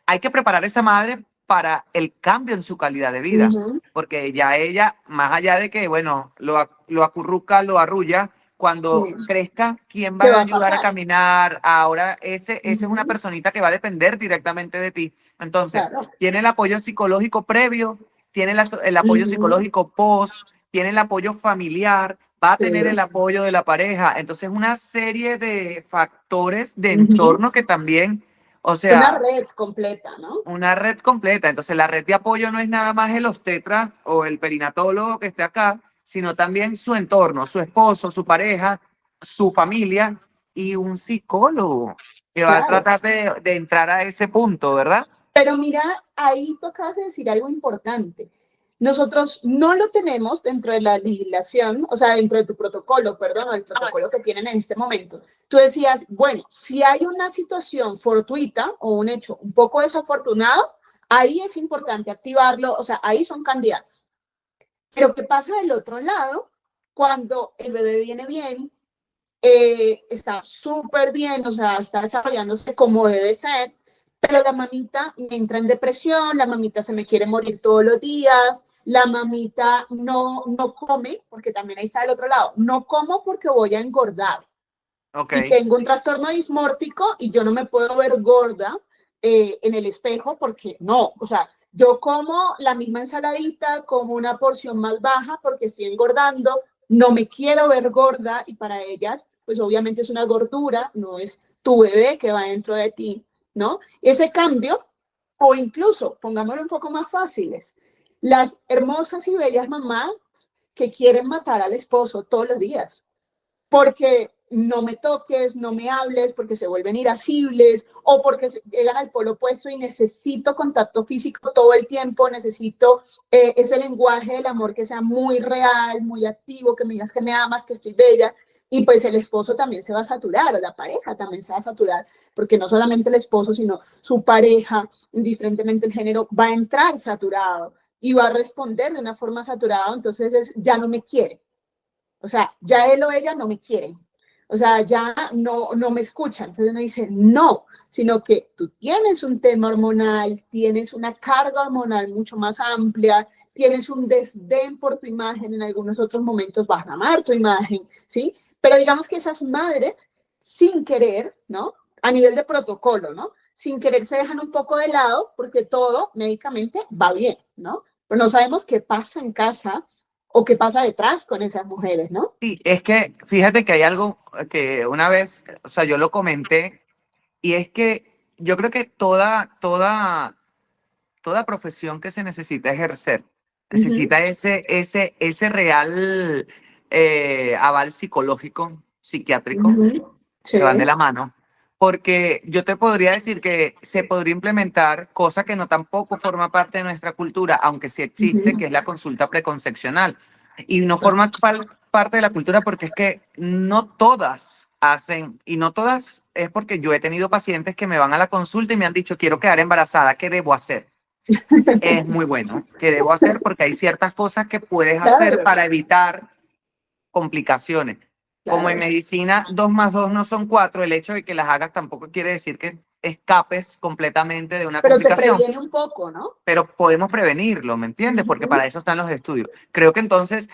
hay que preparar a esa madre para el cambio en su calidad de vida, Ujú. porque ya ella, más allá de que, bueno, lo acurruca, lo arrulla, cuando Sí. crezca, ¿quién va ¿Qué a va a ayudar a pasar? caminar? Ahora, ese es una Ujú. personita que va a depender directamente de ti. Entonces, Claro. tiene el apoyo psicológico previo, tiene el apoyo Ujú. psicológico post, tiene el apoyo familiar, va a Sí. tener el apoyo de la pareja. Entonces, una serie de factores de Ujú. entorno que también, o Una sea, red completa, ¿no? una red completa. Entonces, la red de apoyo no es nada más el obstetra o el perinatólogo que esté acá, sino también su entorno, su esposo, su pareja, su familia y un psicólogo que va a Claro. tratar de entrar a ese punto, ¿verdad? Pero mira, ahí tocas decir algo importante. Nosotros no lo tenemos dentro de la legislación, o sea, dentro de tu protocolo, perdón, el protocolo que tienen en este momento. Tú decías, bueno, si hay una situación fortuita o un hecho un poco desafortunado, ahí es importante activarlo, o sea, ahí son candidatos. Pero ¿qué pasa del otro lado cuando el bebé viene bien, está súper bien, o sea, está desarrollándose como debe ser, pero la mamita me entra en depresión, la mamita se me quiere morir todos los días, la mamita no come, porque también ahí está el otro lado, no como porque voy a engordar Ok, y tengo un trastorno dismórfico y yo no me puedo ver gorda en el espejo porque no, o sea, yo como la misma ensaladita, como una porción más baja porque estoy engordando, no me quiero ver gorda y para ellas, pues obviamente es una gordura, no es tu bebé que va dentro de ti, ¿no? Ese cambio, o incluso, pongámoslo un poco más fáciles, las hermosas y bellas mamás que quieren matar al esposo todos los días porque no me toques, no me hables, porque se vuelven irascibles o porque llegan al polo opuesto y necesito contacto físico todo el tiempo, necesito ese lenguaje del amor que sea muy real, muy activo, que me digas que me amas, que estoy bella. Y pues el esposo también se va a saturar, o la pareja también se va a saturar, porque no solamente el esposo, sino su pareja, indiferentemente el género, va a entrar saturado y va a responder de una forma saturada, entonces ya no me quiere. O sea, ya él o ella no me quieren. O sea, ya no me escuchan. Entonces uno dice, no, sino que tú tienes un tema hormonal, tienes una carga hormonal mucho más amplia, tienes un desdén por tu imagen, en algunos otros momentos vas a amar tu imagen, ¿sí? Pero digamos que esas madres, sin querer, ¿no? A nivel de protocolo, ¿no? Sin querer se dejan un poco de lado porque todo médicamente va bien, ¿no? Pero no sabemos qué pasa en casa o qué pasa detrás con esas mujeres, ¿no? Sí, es que fíjate que hay algo que una vez, o sea, yo lo comenté, y es que yo creo que toda profesión que se necesita ejercer necesita ese real aval psicológico, psiquiátrico, Sí. que van de la mano. Porque yo te podría decir que se podría implementar cosa que no tampoco forma parte de nuestra cultura, aunque sí existe, que es la consulta preconcepcional. Y no forma parte de la cultura porque es que no todas hacen, y no todas es porque yo he tenido pacientes que me van a la consulta y me han dicho, quiero quedar embarazada, ¿qué debo hacer? Es muy bueno, ¿qué debo hacer? Porque hay ciertas cosas que puedes hacer Claro, para evitar complicaciones. Como en claro. medicina 2 más 2 no son 4, el hecho de que las hagas tampoco quiere decir que escapes completamente de una Pero te complicación, previene un poco, ¿no? pero podemos prevenirlo, ¿me entiendes? Porque para eso están los estudios. Creo que entonces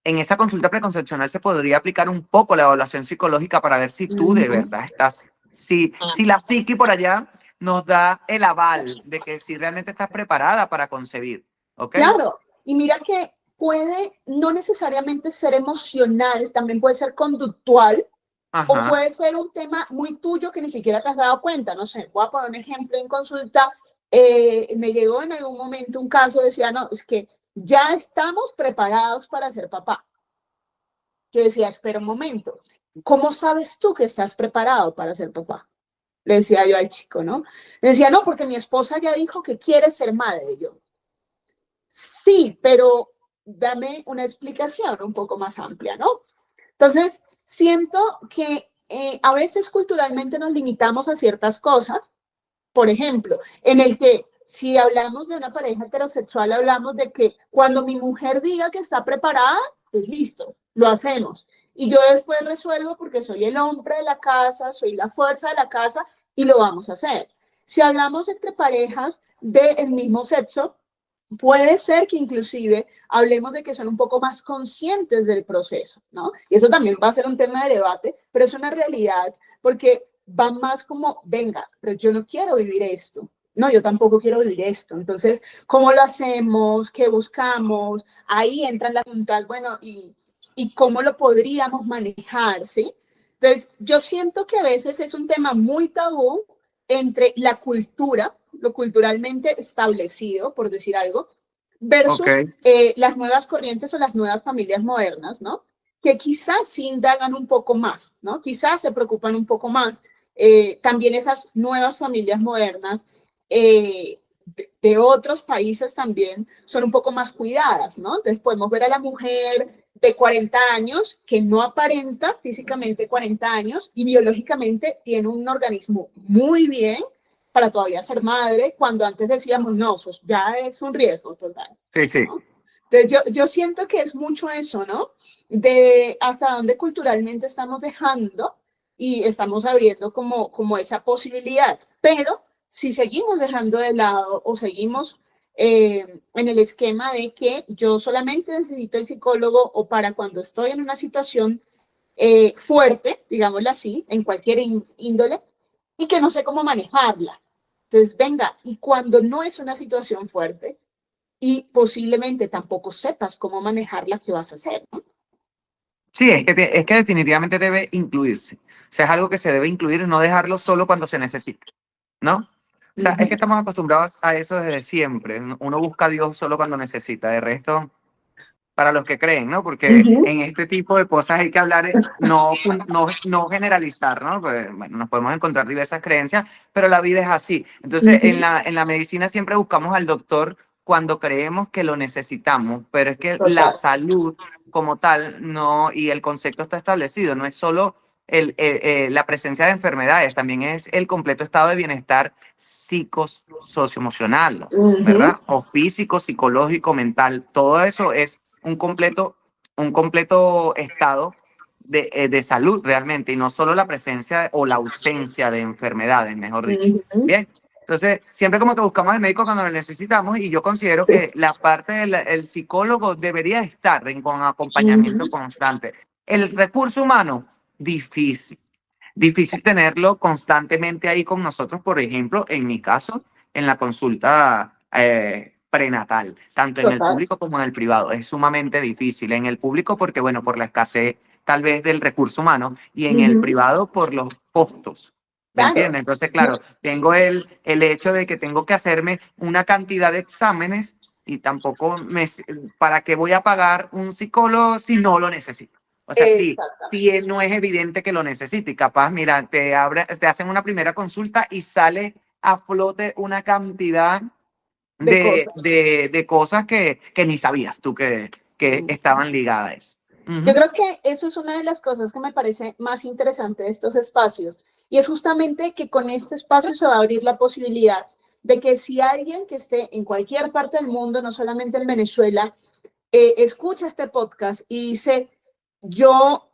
en esa consulta preconcepcional se podría aplicar un poco la evaluación psicológica para ver si tú de verdad estás, si la psiqui por allá nos da el aval de que si realmente estás preparada para concebir, ¿ok? Claro, y mira que puede no necesariamente ser emocional, también puede ser conductual o Ajá. puede ser un tema muy tuyo que ni siquiera te has dado cuenta. No sé, voy a poner un ejemplo en consulta. Me llegó en algún momento un caso, decía, no, es que ya estamos preparados para ser papá. Yo decía, espera un momento, ¿cómo sabes tú que estás preparado para ser papá? Le decía yo al chico, ¿no? Le decía, no, porque mi esposa ya dijo que quiere ser madre. Y yo, sí, pero dame una explicación un poco más amplia, ¿no? Entonces, siento que a veces culturalmente nos limitamos a ciertas cosas. Por ejemplo, en el que si hablamos de una pareja heterosexual, hablamos de que cuando mi mujer diga que está preparada, pues listo, lo hacemos. Y yo después resuelvo porque soy el hombre de la casa, soy la fuerza de la casa y lo vamos a hacer. Si hablamos entre parejas del mismo sexo, puede ser que inclusive hablemos de que son un poco más conscientes del proceso, ¿no? Y eso también va a ser un tema de debate, pero es una realidad porque van más como, venga, pero yo no quiero vivir esto. No, yo tampoco quiero vivir esto. Entonces, ¿cómo lo hacemos? ¿Qué buscamos? Ahí entran las preguntas, bueno, ¿y cómo lo podríamos manejar? ¿Sí? Entonces, yo siento que a veces es un tema muy tabú entre la cultura, lo culturalmente establecido, por decir algo, Ok. versus las nuevas corrientes o las nuevas familias modernas, ¿no? Que quizás sí indagan un poco más, ¿no? Quizás se preocupan un poco más. También esas nuevas familias modernas de otros países también son un poco más cuidadas, ¿no? Entonces podemos ver a la mujer de 40 años que no aparenta físicamente 40 años y biológicamente tiene un organismo muy bien para todavía ser madre, cuando antes decíamos, no, eso ya es un riesgo total, Sí, sí. ¿no? Entonces yo siento que es mucho eso, ¿no? De hasta dónde culturalmente estamos dejando y estamos abriendo como esa posibilidad, pero si seguimos dejando de lado o seguimos en el esquema de que yo solamente necesito el psicólogo o para cuando estoy en una situación fuerte, digámoslo así, en cualquier índole, y que no sé cómo manejarla. Entonces, venga, y cuando no es una situación fuerte y posiblemente tampoco sepas cómo manejarla, ¿qué vas a hacer? ¿No? Sí, es que definitivamente debe incluirse. O sea, es algo que se debe incluir y no dejarlo solo cuando se necesita, ¿no? O sea, es que Uh-huh. estamos acostumbrados a eso desde siempre. Uno busca a Dios solo cuando necesita. De resto, para los que creen, ¿no? Porque Ujú. en este tipo de cosas hay que hablar, no generalizar, ¿no? Pues, bueno, nos podemos encontrar diversas creencias, pero la vida es así. Entonces, Ujú. en la medicina siempre buscamos al doctor cuando creemos que lo necesitamos, pero es que la Total. salud como tal no, y el concepto está establecido, no es solo la presencia de enfermedades, también es el completo estado de bienestar socioemocional, Ujú. ¿verdad? O físico, psicológico, mental, todo eso es un completo estado de salud realmente, y no solo la presencia o la ausencia de enfermedades, mejor dicho. Ujú. Bien, entonces siempre como que buscamos al médico cuando lo necesitamos, y yo considero que la parte del el psicólogo debería estar con acompañamiento Ujú. constante. El recurso humano, difícil. Difícil tenerlo constantemente ahí con nosotros, por ejemplo, en mi caso, en la consulta prenatal, tanto en el Total. público como en el privado. Es sumamente difícil. En el público porque, bueno, por la escasez tal vez del recurso humano, y en el Ujú. privado por los costos. ¿Me Claro. entiendes? Entonces, claro, tengo el hecho de que tengo que hacerme una cantidad de exámenes, y tampoco ¿para qué voy a pagar un psicólogo si no lo necesito? O sea, sí, Exactamente. si él no es evidente que lo necesite, y capaz, mira, te hacen una primera consulta y sale a flote una cantidad De cosas. de cosas que ni sabías tú que estaban ligadas a eso. Yo Ujú. creo que eso es una de las cosas que me parece más interesante de estos espacios, y es justamente que con este espacio se va a abrir la posibilidad de que si alguien que esté en cualquier parte del mundo, no solamente en Venezuela, escucha este podcast y dice, yo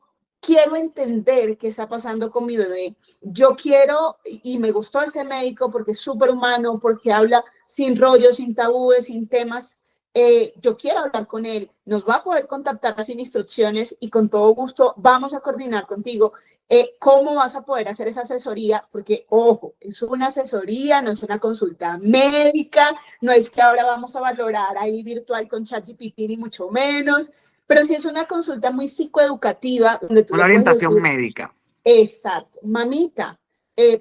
quiero entender qué está pasando con mi bebé, yo quiero, y me gustó ese médico porque es súper humano, porque habla sin rollos, sin tabúes, sin temas, yo quiero hablar con él, nos va a poder contactar sin instrucciones y con todo gusto vamos a coordinar contigo cómo vas a poder hacer esa asesoría, porque ojo, es una asesoría, no es una consulta médica, no es que ahora vamos a valorar ahí virtual con ChatGPT ni mucho menos, pero sí es una consulta muy psicoeducativa donde tú Una le puedes orientación decir, médica. exacto, mamita,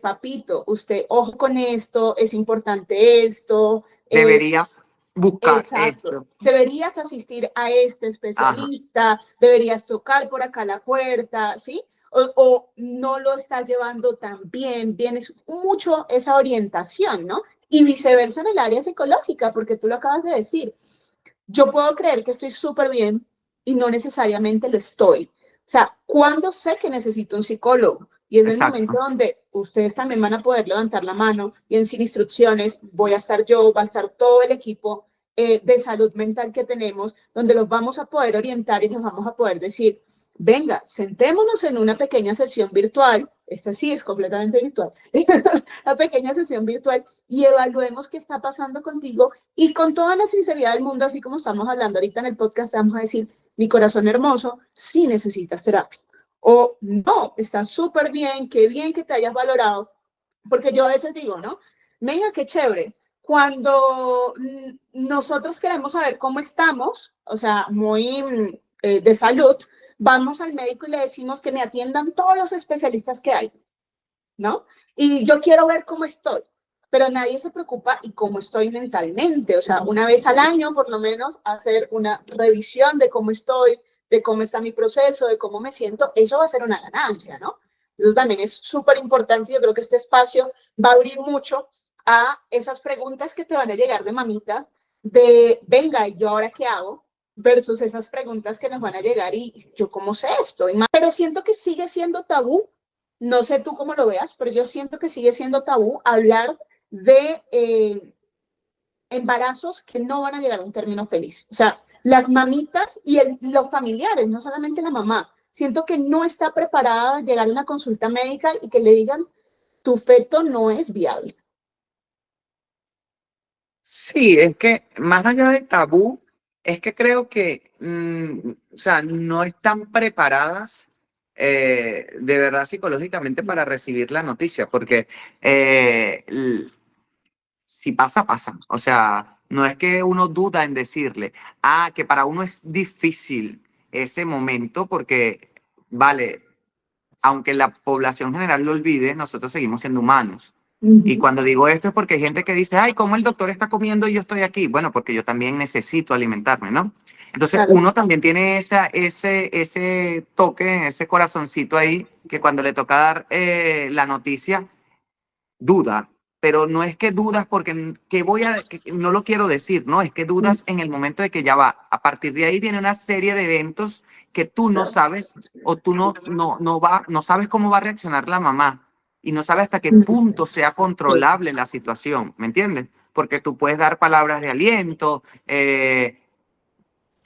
papito, usted, ojo con esto, es importante esto, Deberías buscar exacto. esto. Deberías asistir a este Ajá. especialista, deberías tocar por acá la puerta, ¿sí? O no lo estás llevando tan bien, vienes mucho esa orientación, ¿no? Y viceversa en el área psicológica, porque tú lo acabas de decir. Yo puedo creer que estoy súper bien y no necesariamente lo estoy. O sea, ¿cuándo sé que necesito un psicólogo? Y es el momento Exacto. donde ustedes también van a poder levantar la mano y en Sin Instrucciones voy a estar yo, va a estar todo el equipo de salud mental que tenemos, donde los vamos a poder orientar y les vamos a poder decir, venga, sentémonos en una pequeña sesión virtual, esta sí es completamente virtual, una pequeña sesión virtual y evaluemos qué está pasando contigo y con toda la sinceridad del mundo, así como estamos hablando ahorita en el podcast, vamos a decir, mi corazón hermoso, sí necesitas terapia. O no, estás súper bien que te hayas valorado. Porque yo a veces digo, ¿no? Venga, qué chévere. Cuando nosotros queremos saber cómo estamos, o sea, muy de salud, vamos al médico y le decimos que me atiendan todos los especialistas que hay, ¿no? Y yo quiero ver cómo estoy, pero nadie se preocupa y cómo estoy mentalmente, o sea, una vez al año por lo menos hacer una revisión de cómo estoy, de cómo está mi proceso, de cómo me siento, eso va a ser una ganancia, ¿no? Entonces también es súper importante, yo creo que este espacio va a abrir mucho a esas preguntas que te van a llegar de mamita, de, venga, ¿y yo ahora qué hago? Versus esas preguntas que nos van a llegar y yo cómo sé esto. Pero siento que sigue siendo tabú, no sé tú cómo lo veas, pero yo siento que sigue siendo tabú hablar de embarazos que no van a llegar a un término feliz. O sea, las mamitas y los familiares, no solamente la mamá, siento que no está preparada a llegar a una consulta médica y que le digan, tu feto no es viable. Sí, es que más allá de tabú, es que creo que, o sea, no están preparadas de verdad psicológicamente para recibir la noticia, porque si pasa, pasa. O sea, no es que uno duda en decirle, que para uno es difícil ese momento, porque, vale, aunque la población general lo olvide, nosotros seguimos siendo humanos. Y Ujú. cuando digo esto es porque hay gente que dice, ay, ¿cómo el doctor está comiendo y yo estoy aquí? Bueno, porque yo también necesito alimentarme, ¿no? Entonces, Claro. uno también tiene ese toque, ese corazoncito ahí, que cuando le toca dar la noticia, duda, pero no es que dudas porque que no lo quiero decir, no, es que Mm, dudas en el momento de que ya va. A partir de ahí viene una serie de eventos que tú no claro. sabes o tú no sabes cómo va a reaccionar la mamá y no sabes hasta qué Ujú. punto sea Sí, controlable la situación, ¿me entiendes? Porque tú puedes dar palabras de aliento,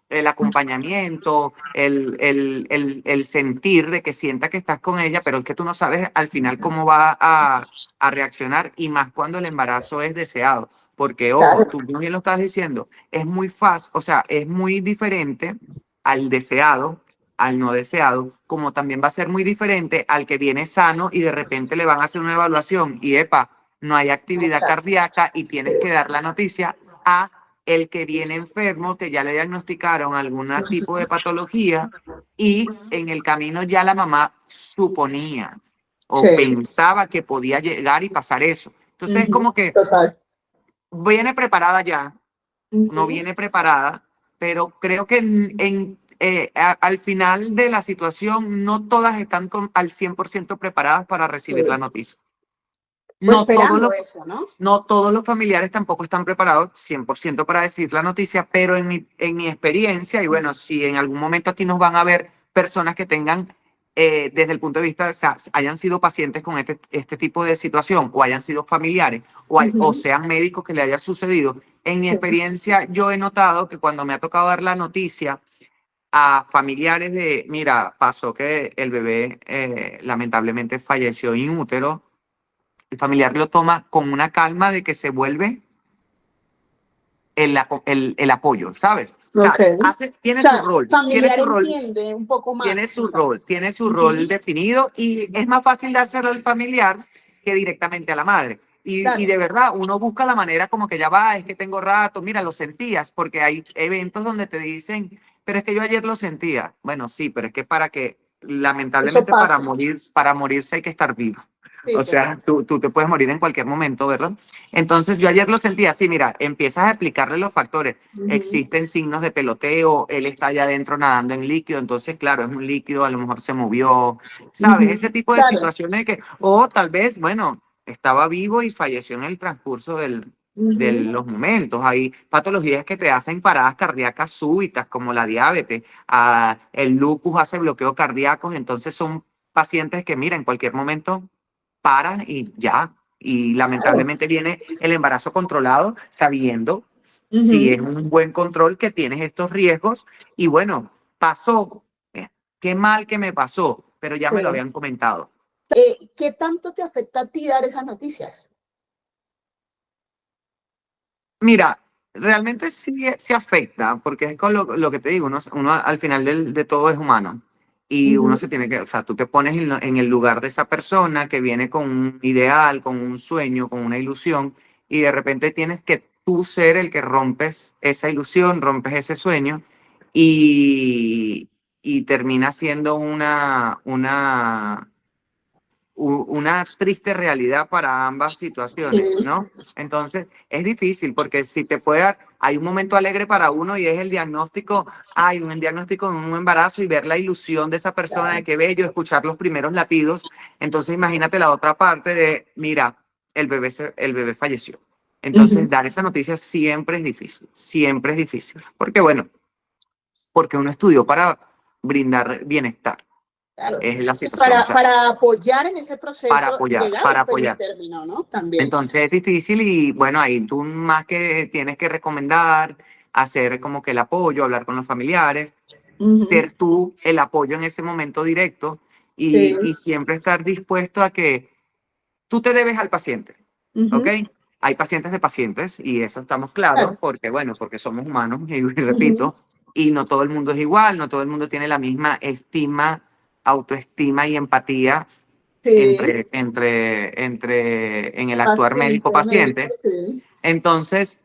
el acompañamiento, el sentir de que sienta que estás con ella, pero es que tú no sabes al final cómo va a reaccionar y más cuando el embarazo es deseado. Porque, ojo, claro. tú bien lo estás diciendo, es muy fácil, o sea, es muy diferente al deseado, al no deseado, como también va a ser muy diferente al que viene sano y de repente le van a hacer una evaluación y, epa, no hay actividad Exacto. cardíaca y tienes Sí. que dar la noticia a el que viene enfermo, que ya le diagnosticaron algún tipo de patología y en el camino ya la mamá suponía o Sí. pensaba que podía llegar y pasar eso. Entonces es Ujú. como que Total. viene preparada ya, no Ujú. viene preparada, pero creo que al final de la situación no todas están al 100% preparadas para recibir la Sí. noticia. O No todos esperando los, eso, ¿no? no todos los familiares tampoco están preparados 100% para decir la noticia, pero en mi experiencia, y bueno, si en algún momento aquí nos van a ver personas que tengan, desde el punto de vista, o sea, hayan sido pacientes con este tipo de situación, o hayan sido familiares, o Ujú. sean médicos que le haya sucedido, en mi Sí. experiencia yo he notado que cuando me ha tocado dar la noticia a familiares de, mira, pasó que el bebé lamentablemente falleció in útero, el familiar lo toma con una calma de que se vuelve el apoyo, ¿sabes? O Ok. sea, O sea, familiar entiende un poco tiene más, su rol, quizás. tiene su rol Ujú. definido y es más fácil dárselo al familiar que directamente a la madre. Y Claro. de verdad, uno busca la manera como que ya va, es que tengo rato, mira, lo sentías, porque hay eventos donde te dicen, pero es que yo ayer lo sentía. Bueno, sí, pero es que para que, Eso lamentablemente, pasa. para morirse hay que estar vivo. Sí, O sea, total. tú te puedes morir en cualquier momento, ¿verdad? Entonces yo ayer lo sentía así, mira, empiezas a explicarle los factores. Ujú. Existen signos de peloteo, él está allá adentro nadando en líquido, entonces claro, es un líquido, a lo mejor se movió, ¿sabes? Ujú. Ese tipo de Claro. situaciones que, o tal vez, bueno, estaba vivo y falleció en el transcurso de Ujú. los momentos. Hay patologías que te hacen paradas cardíacas súbitas, como la diabetes, el lupus hace bloqueo cardíacos, entonces son pacientes que, mira, en cualquier momento paran y ya. Y Claro. lamentablemente viene el embarazo controlado sabiendo si es Ujú. un buen control que tienes estos riesgos. Y bueno, pasó. Qué mal que me pasó, pero ya me lo Sí. habían comentado. ¿Qué tanto te afecta a ti dar esas noticias? Mira, realmente sí se afecta, porque es con lo que te digo, uno al final de todo es humano. Y uno Ujú. se tiene que, o sea, tú te pones en el lugar de esa persona que viene con un ideal, con un sueño, con una ilusión, y de repente tienes que tú ser el que rompes esa ilusión, rompes ese sueño, y, y termina siendo una triste realidad para ambas Sí. situaciones, ¿no? Entonces, es difícil porque si te puede dar, hay un momento alegre para uno y es el diagnóstico, hay un diagnóstico de un embarazo y ver la ilusión de esa persona de Claro. qué bello, escuchar los primeros latidos. Entonces, imagínate la otra parte de, mira, el bebé falleció. Entonces, Ujú. dar esa noticia siempre es difícil, porque bueno, porque uno estudió para brindar bienestar, Claro. es la Y situación, o sea, para apoyar en ese proceso y llegar a para un feliz apoyar. término, ¿no? También. Entonces es difícil y bueno, ahí tú más que tienes que recomendar, hacer como que el apoyo, hablar con los familiares, Ujú. ser tú el apoyo en ese momento directo Sí. y siempre estar dispuesto a que tú te debes al paciente, ¿ok? Ujú. Hay pacientes de pacientes y eso estamos claros Claro. porque, bueno, porque somos humanos y Ujú. repito, y no todo el mundo es igual, no todo el mundo tiene la misma estima, autoestima y empatía Sí. en el actuar Paciente, médico, médico-paciente. sí. Entonces,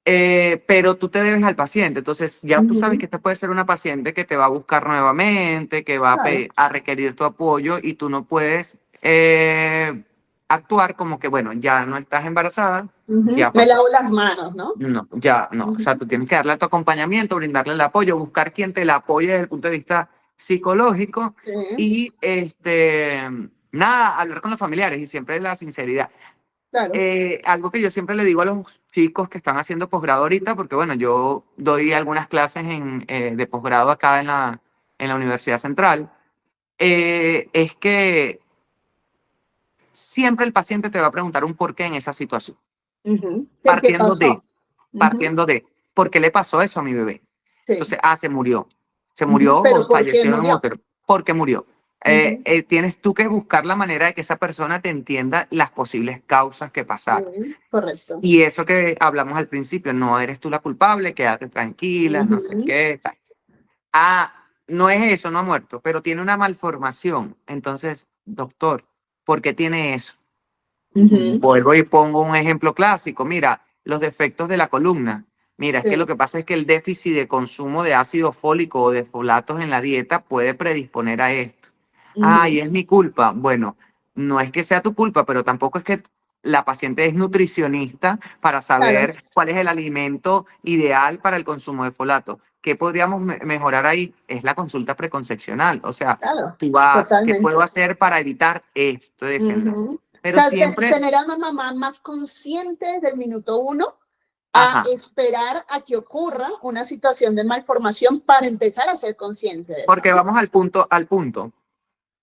pero tú te debes al paciente. Entonces, ya tú sabes Ujú. que esta puede ser una paciente que te va a buscar nuevamente, que va Claro. a requerir tu apoyo y tú no puedes actuar como que, bueno, ya no estás embarazada, Ujú. ya Me pasó. lavo las manos, ¿no? No, ya no. O sea, Ujú. tú tienes que darle tu acompañamiento, brindarle el apoyo, buscar quien te la apoye desde el punto de vista psicológico Sí, y, nada, hablar con los familiares y siempre la sinceridad. claro. Algo que yo siempre le digo a los chicos que están haciendo posgrado ahorita, porque bueno, yo doy algunas clases de posgrado acá en la Universidad Central, es que siempre el paciente te va a preguntar un porqué en esa situación, Ujú. ¿Qué partiendo de, pasó? Ujú. partiendo de, ¿por qué le pasó eso a mi bebé? Sí. Entonces, se Ujú. murió Pero o ¿por qué falleció en un murió? útero, ¿por qué murió? Ujú. Tienes tú que buscar la manera de que esa persona te entienda las posibles causas que pasaron. Sí, correcto. Y eso que hablamos al principio, no eres tú la culpable, quédate tranquila, no sé Ujú. qué. Tal. Ah, no es eso, no ha muerto, pero tiene una malformación. Entonces, doctor, ¿por qué tiene eso? Ujú. Vuelvo y pongo un ejemplo clásico. Mira, los defectos de la columna. Mira, es que lo Sí. que pasa es que el déficit de consumo de ácido fólico o de folatos en la dieta puede predisponer a esto. Ay, Ujú. es mi culpa. Bueno, no es que sea tu culpa, pero tampoco es que la paciente es nutricionista para Claro, saber cuál es el alimento ideal para el consumo de folato. ¿Qué podríamos mejorar ahí? Es la consulta preconcepcional. O sea, claro, tú vas, ¿qué puedo totalmente. hacer para evitar esto de desenlace? Ujú. O Pero sea, siempre, tener a una mamá más consciente desde el minuto uno a ajá, esperar a que ocurra una situación de malformación para empezar a ser consciente de eso, porque ¿no? vamos al punto.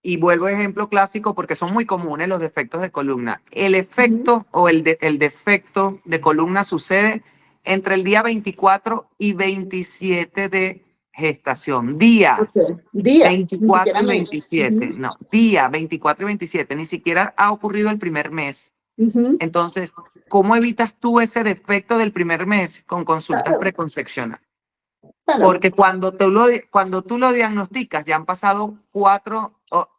Y vuelvo a ejemplo clásico porque son muy comunes los defectos de columna. El Ujú. efecto o el defecto de columna sucede entre el día 24 y 27 de gestación. Día Ok. Día, ni 24 siquiera y mes. 27. Ujú. No, día 24 y 27. Ni siquiera ha ocurrido el primer mes. Ujú. Entonces, ¿cómo evitas tú ese defecto del primer mes con consultas Claro, preconcepcionales? claro. Porque cuando tú lo diagnosticas, ya han pasado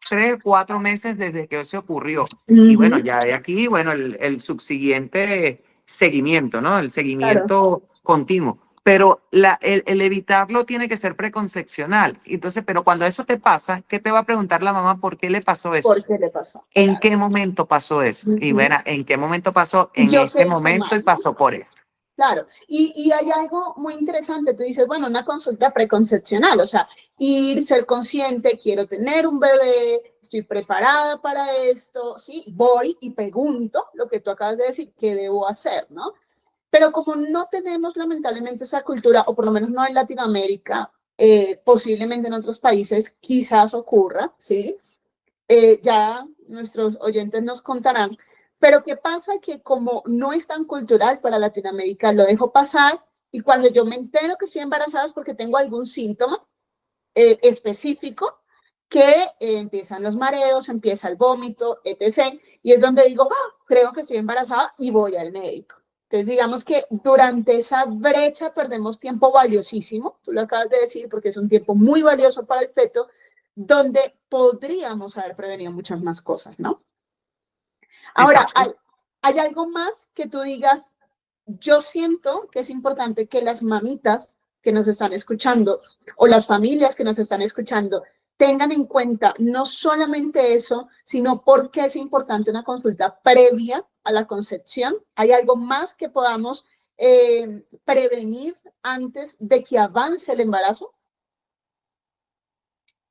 3, 4 meses desde que eso ocurrió. Y bueno, Ujú. ya de aquí, bueno, el subsiguiente seguimiento, ¿no? El Claro. seguimiento continuo. Pero el evitarlo tiene que ser preconcepcional. Entonces, pero cuando eso te pasa, ¿qué te va a preguntar la mamá? ¿Por qué le pasó eso? ¿Por qué le pasó? ¿En Claro. qué momento pasó eso? Y Ujú. bueno, ¿en qué momento pasó? En Yo qué este hice momento y mal, ¿no? pasó por esto. Claro, y hay algo muy interesante, tú dices, bueno, una consulta preconcepcional, o sea, ir, ser consciente, quiero tener un bebé, estoy preparada para esto, ¿sí? Voy y pregunto lo que tú acabas de decir, ¿qué debo hacer, no? Pero como no tenemos lamentablemente esa cultura, o por lo menos no en Latinoamérica, posiblemente en otros países quizás ocurra, ¿sí? Ya nuestros oyentes nos contarán. Pero ¿qué pasa? Que como no es tan cultural para Latinoamérica, lo dejo pasar y cuando yo me entero que estoy embarazada es porque tengo algún síntoma específico que empiezan los mareos, empieza el vómito, etc. Y es donde digo, ah, creo que estoy embarazada y voy al médico. Entonces, digamos que durante esa brecha perdemos tiempo valiosísimo, tú lo acabas de decir, porque es un tiempo muy valioso para el feto, donde podríamos haber prevenido muchas más cosas, ¿no? Ahora, Exacto. hay algo más que tú digas, yo siento que es importante que las mamitas que nos están escuchando o las familias que nos están escuchando tengan en cuenta no solamente eso, sino por qué es importante una consulta previa a la concepción. ¿Hay algo más que podamos prevenir antes de que avance el embarazo?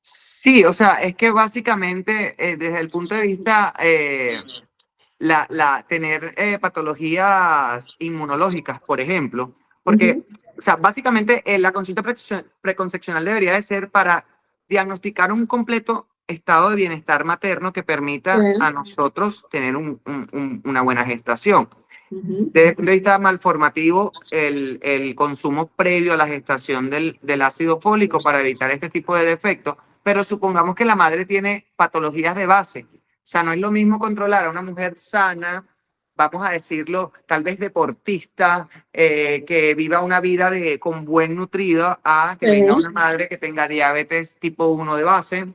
Sí, o sea, es que básicamente desde el punto de vista tener patologías inmunológicas, por ejemplo, Uh porque, -huh. o sea, básicamente la consulta preconcepcional debería de ser para diagnosticar un completo estado de bienestar materno que permita a nosotros tener una buena gestación. Uh -huh. Desde el punto de vista malformativo, el consumo previo a la gestación del ácido fólico para evitar este tipo de defectos, pero supongamos que la madre tiene patologías de base. O sea, no es lo mismo controlar a una mujer sana, vamos a decirlo, tal vez deportista, que viva una vida con buen nutrido, a que venga una madre que tenga diabetes tipo 1 de base,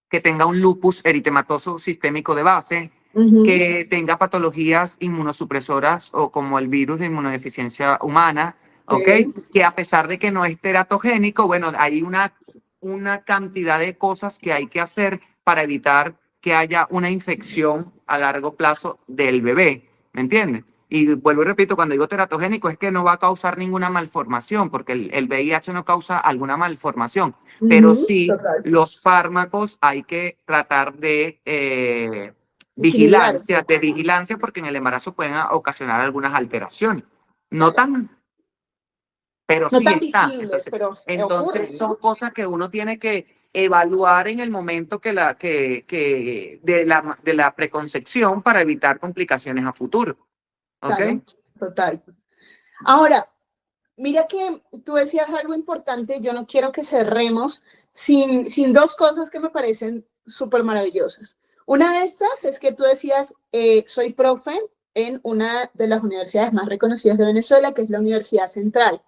que tenga un lupus eritematoso sistémico de base, Uh -huh. que tenga patologías inmunosupresoras o como el virus de inmunodeficiencia humana, ¿ok? Que a pesar de que no es teratogénico, bueno, hay una cantidad de cosas que hay que hacer para evitar que haya una infección a largo plazo del bebé, ¿me entiendes? Y vuelvo y repito, cuando digo teratogénico es que no va a causar ninguna malformación, porque el VIH no causa alguna malformación, pero sí Total. los fármacos hay que tratar Equilibrar. de vigilancia, porque en el embarazo pueden ocasionar algunas alteraciones. No Claro. tan, pero No sí tan están. visibles, pero ocurren, Entonces son ¿no? cosas que uno tiene que evaluar en el momento de la preconcepción para evitar complicaciones a futuro. ¿Ok? Claro, total. Ahora, mira que tú decías algo importante, yo no quiero que cerremos sin dos cosas que me parecen súper maravillosas. Una de estas es que tú decías, soy profe en una de las universidades más reconocidas de Venezuela, que es la Universidad Central.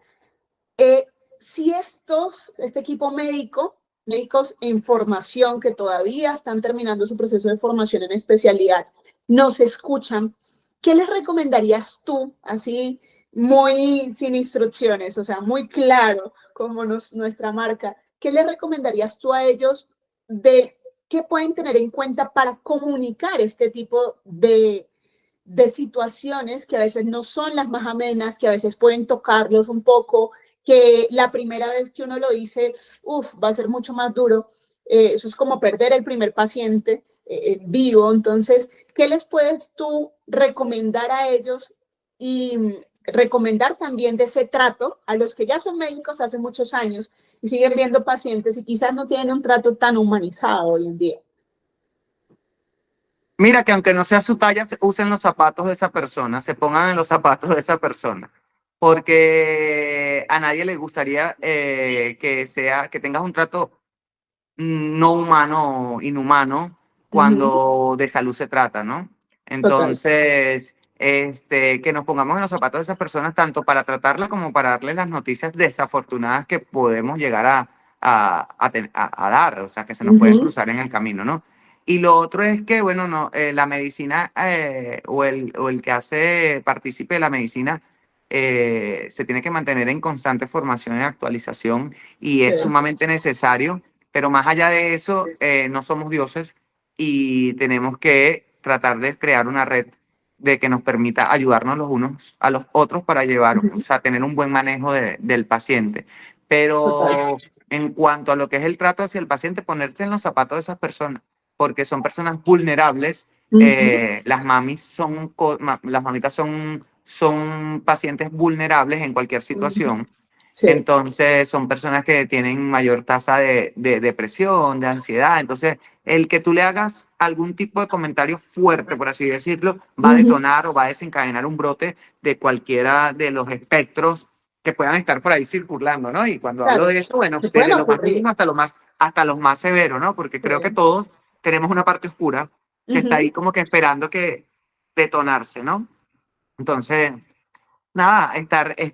Eh, si este equipo médico, médicos en formación que todavía están terminando su proceso de formación en especialidad, nos escuchan, ¿qué les recomendarías tú, así muy sin instrucciones, o sea, muy claro como nuestra marca, qué les recomendarías tú a ellos de qué pueden tener en cuenta para comunicar este tipo de situaciones que a veces no son las más amenas, que a veces pueden tocarlos un poco, que la primera vez que uno lo dice, va a ser mucho más duro. Eso es como perder el primer paciente vivo. Entonces, ¿qué les puedes tú recomendar a ellos y recomendar también de ese trato a los que ya son médicos hace muchos años y siguen viendo pacientes y quizás no tienen un trato tan humanizado hoy en día? Mira que aunque no sea su talla, usen los zapatos de esa persona, se pongan en los zapatos de esa persona, porque a nadie le gustaría que tengas un trato no humano, inhumano, Uh -huh. cuando de salud se trata, ¿no? Total. Entonces, que nos pongamos en los zapatos de esas personas, tanto para tratarlas como para darles las noticias desafortunadas que podemos llegar a dar, o sea, que se Uh nos pueden -huh. cruzar en el camino, ¿no? Y lo otro es que, bueno, no, la medicina o el que hace partícipe de la medicina se tiene que mantener en constante formación y actualización y Sí. es sumamente necesario, pero más allá de eso, no somos dioses y tenemos que tratar de crear una red de que nos permita ayudarnos los unos a los otros para llevar, o sea, tener un buen manejo del paciente. Total. Pero en cuanto a lo que es el trato hacia el paciente, ponerse en los zapatos de esas personas, porque son personas vulnerables. Uh -huh. Las mamitas son pacientes vulnerables en cualquier Uh -huh. situación. Sí. Entonces, son personas que tienen mayor tasa de depresión, de ansiedad. Entonces, el que tú le hagas algún tipo de comentario fuerte, por así decirlo, va a Uh -huh. detonar o va a desencadenar un brote de cualquiera de los espectros que puedan estar por ahí circulando, ¿no? Y cuando hablo Claro, de esto, bueno, que pueden desde lo más ocurrir. mínimo hasta los más severos, ¿no? Porque creo que Sí. todos tenemos una parte oscura Uh que está -huh. ahí como que esperando que detonarse, ¿no? Entonces, nada,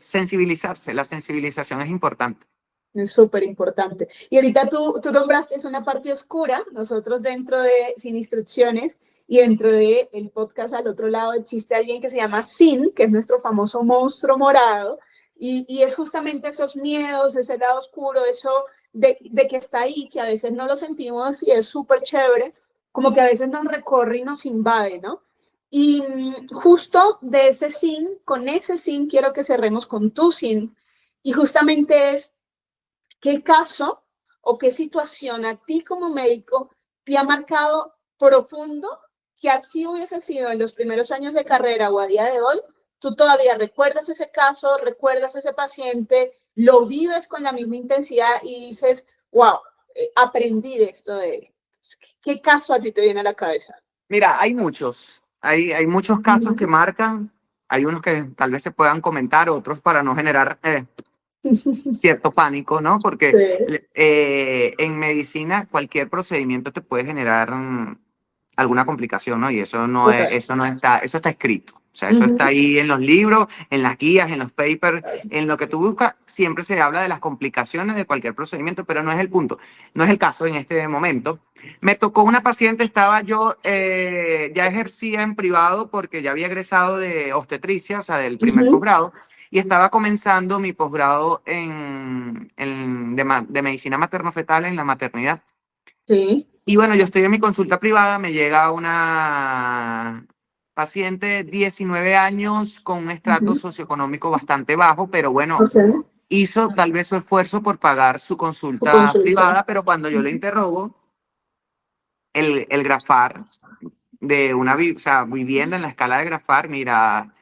sensibilizarse. La sensibilización es importante. Es súper importante. Y ahorita tú nombraste, es una parte oscura. Nosotros dentro de Sin Instrucciones y dentro del podcast al otro lado existe alguien que se llama Sin, que es nuestro famoso monstruo morado. Y es justamente esos miedos, ese lado oscuro, eso de que está ahí, que a veces no lo sentimos y es súper chévere, como que a veces nos recorre y nos invade, ¿no? Y justo de ese Sin, con ese Sin quiero que cerremos con tu Sin. Y justamente es ¿qué caso o qué situación a ti como médico te ha marcado profundo que así hubiese sido en los primeros años de carrera o a día de hoy? Tú todavía recuerdas ese caso, recuerdas ese paciente, lo vives con la misma intensidad y dices, wow, aprendí de esto de él. ¿Qué caso a ti te viene a la cabeza? Mira, hay muchos. Hay muchos casos que marcan. Hay unos que tal vez se puedan comentar, otros para no generar cierto pánico, ¿no? Porque Sí, en medicina cualquier procedimiento te puede generar alguna complicación, ¿no? Y total. eso está escrito. O sea, Uh eso está -huh. ahí en los libros, en las guías, en los papers, en lo que tú buscas, siempre se habla de las complicaciones de cualquier procedimiento, pero no es el punto, no es el caso en este momento. Me tocó una paciente, ya ejercía en privado porque ya había egresado de obstetricia, o sea, del Uh primer -huh. posgrado, y estaba comenzando mi posgrado de medicina materno-fetal en la maternidad. Sí. Y bueno, yo estoy en mi consulta privada, me llega una paciente de 19 años con un estrato Ujú. socioeconómico bastante bajo, pero bueno, Ok, hizo tal vez su esfuerzo por pagar su tu consulta consulta. privada, pero cuando yo le interrogo, el grafar de una o sea, vivienda en la escala de grafar, mira,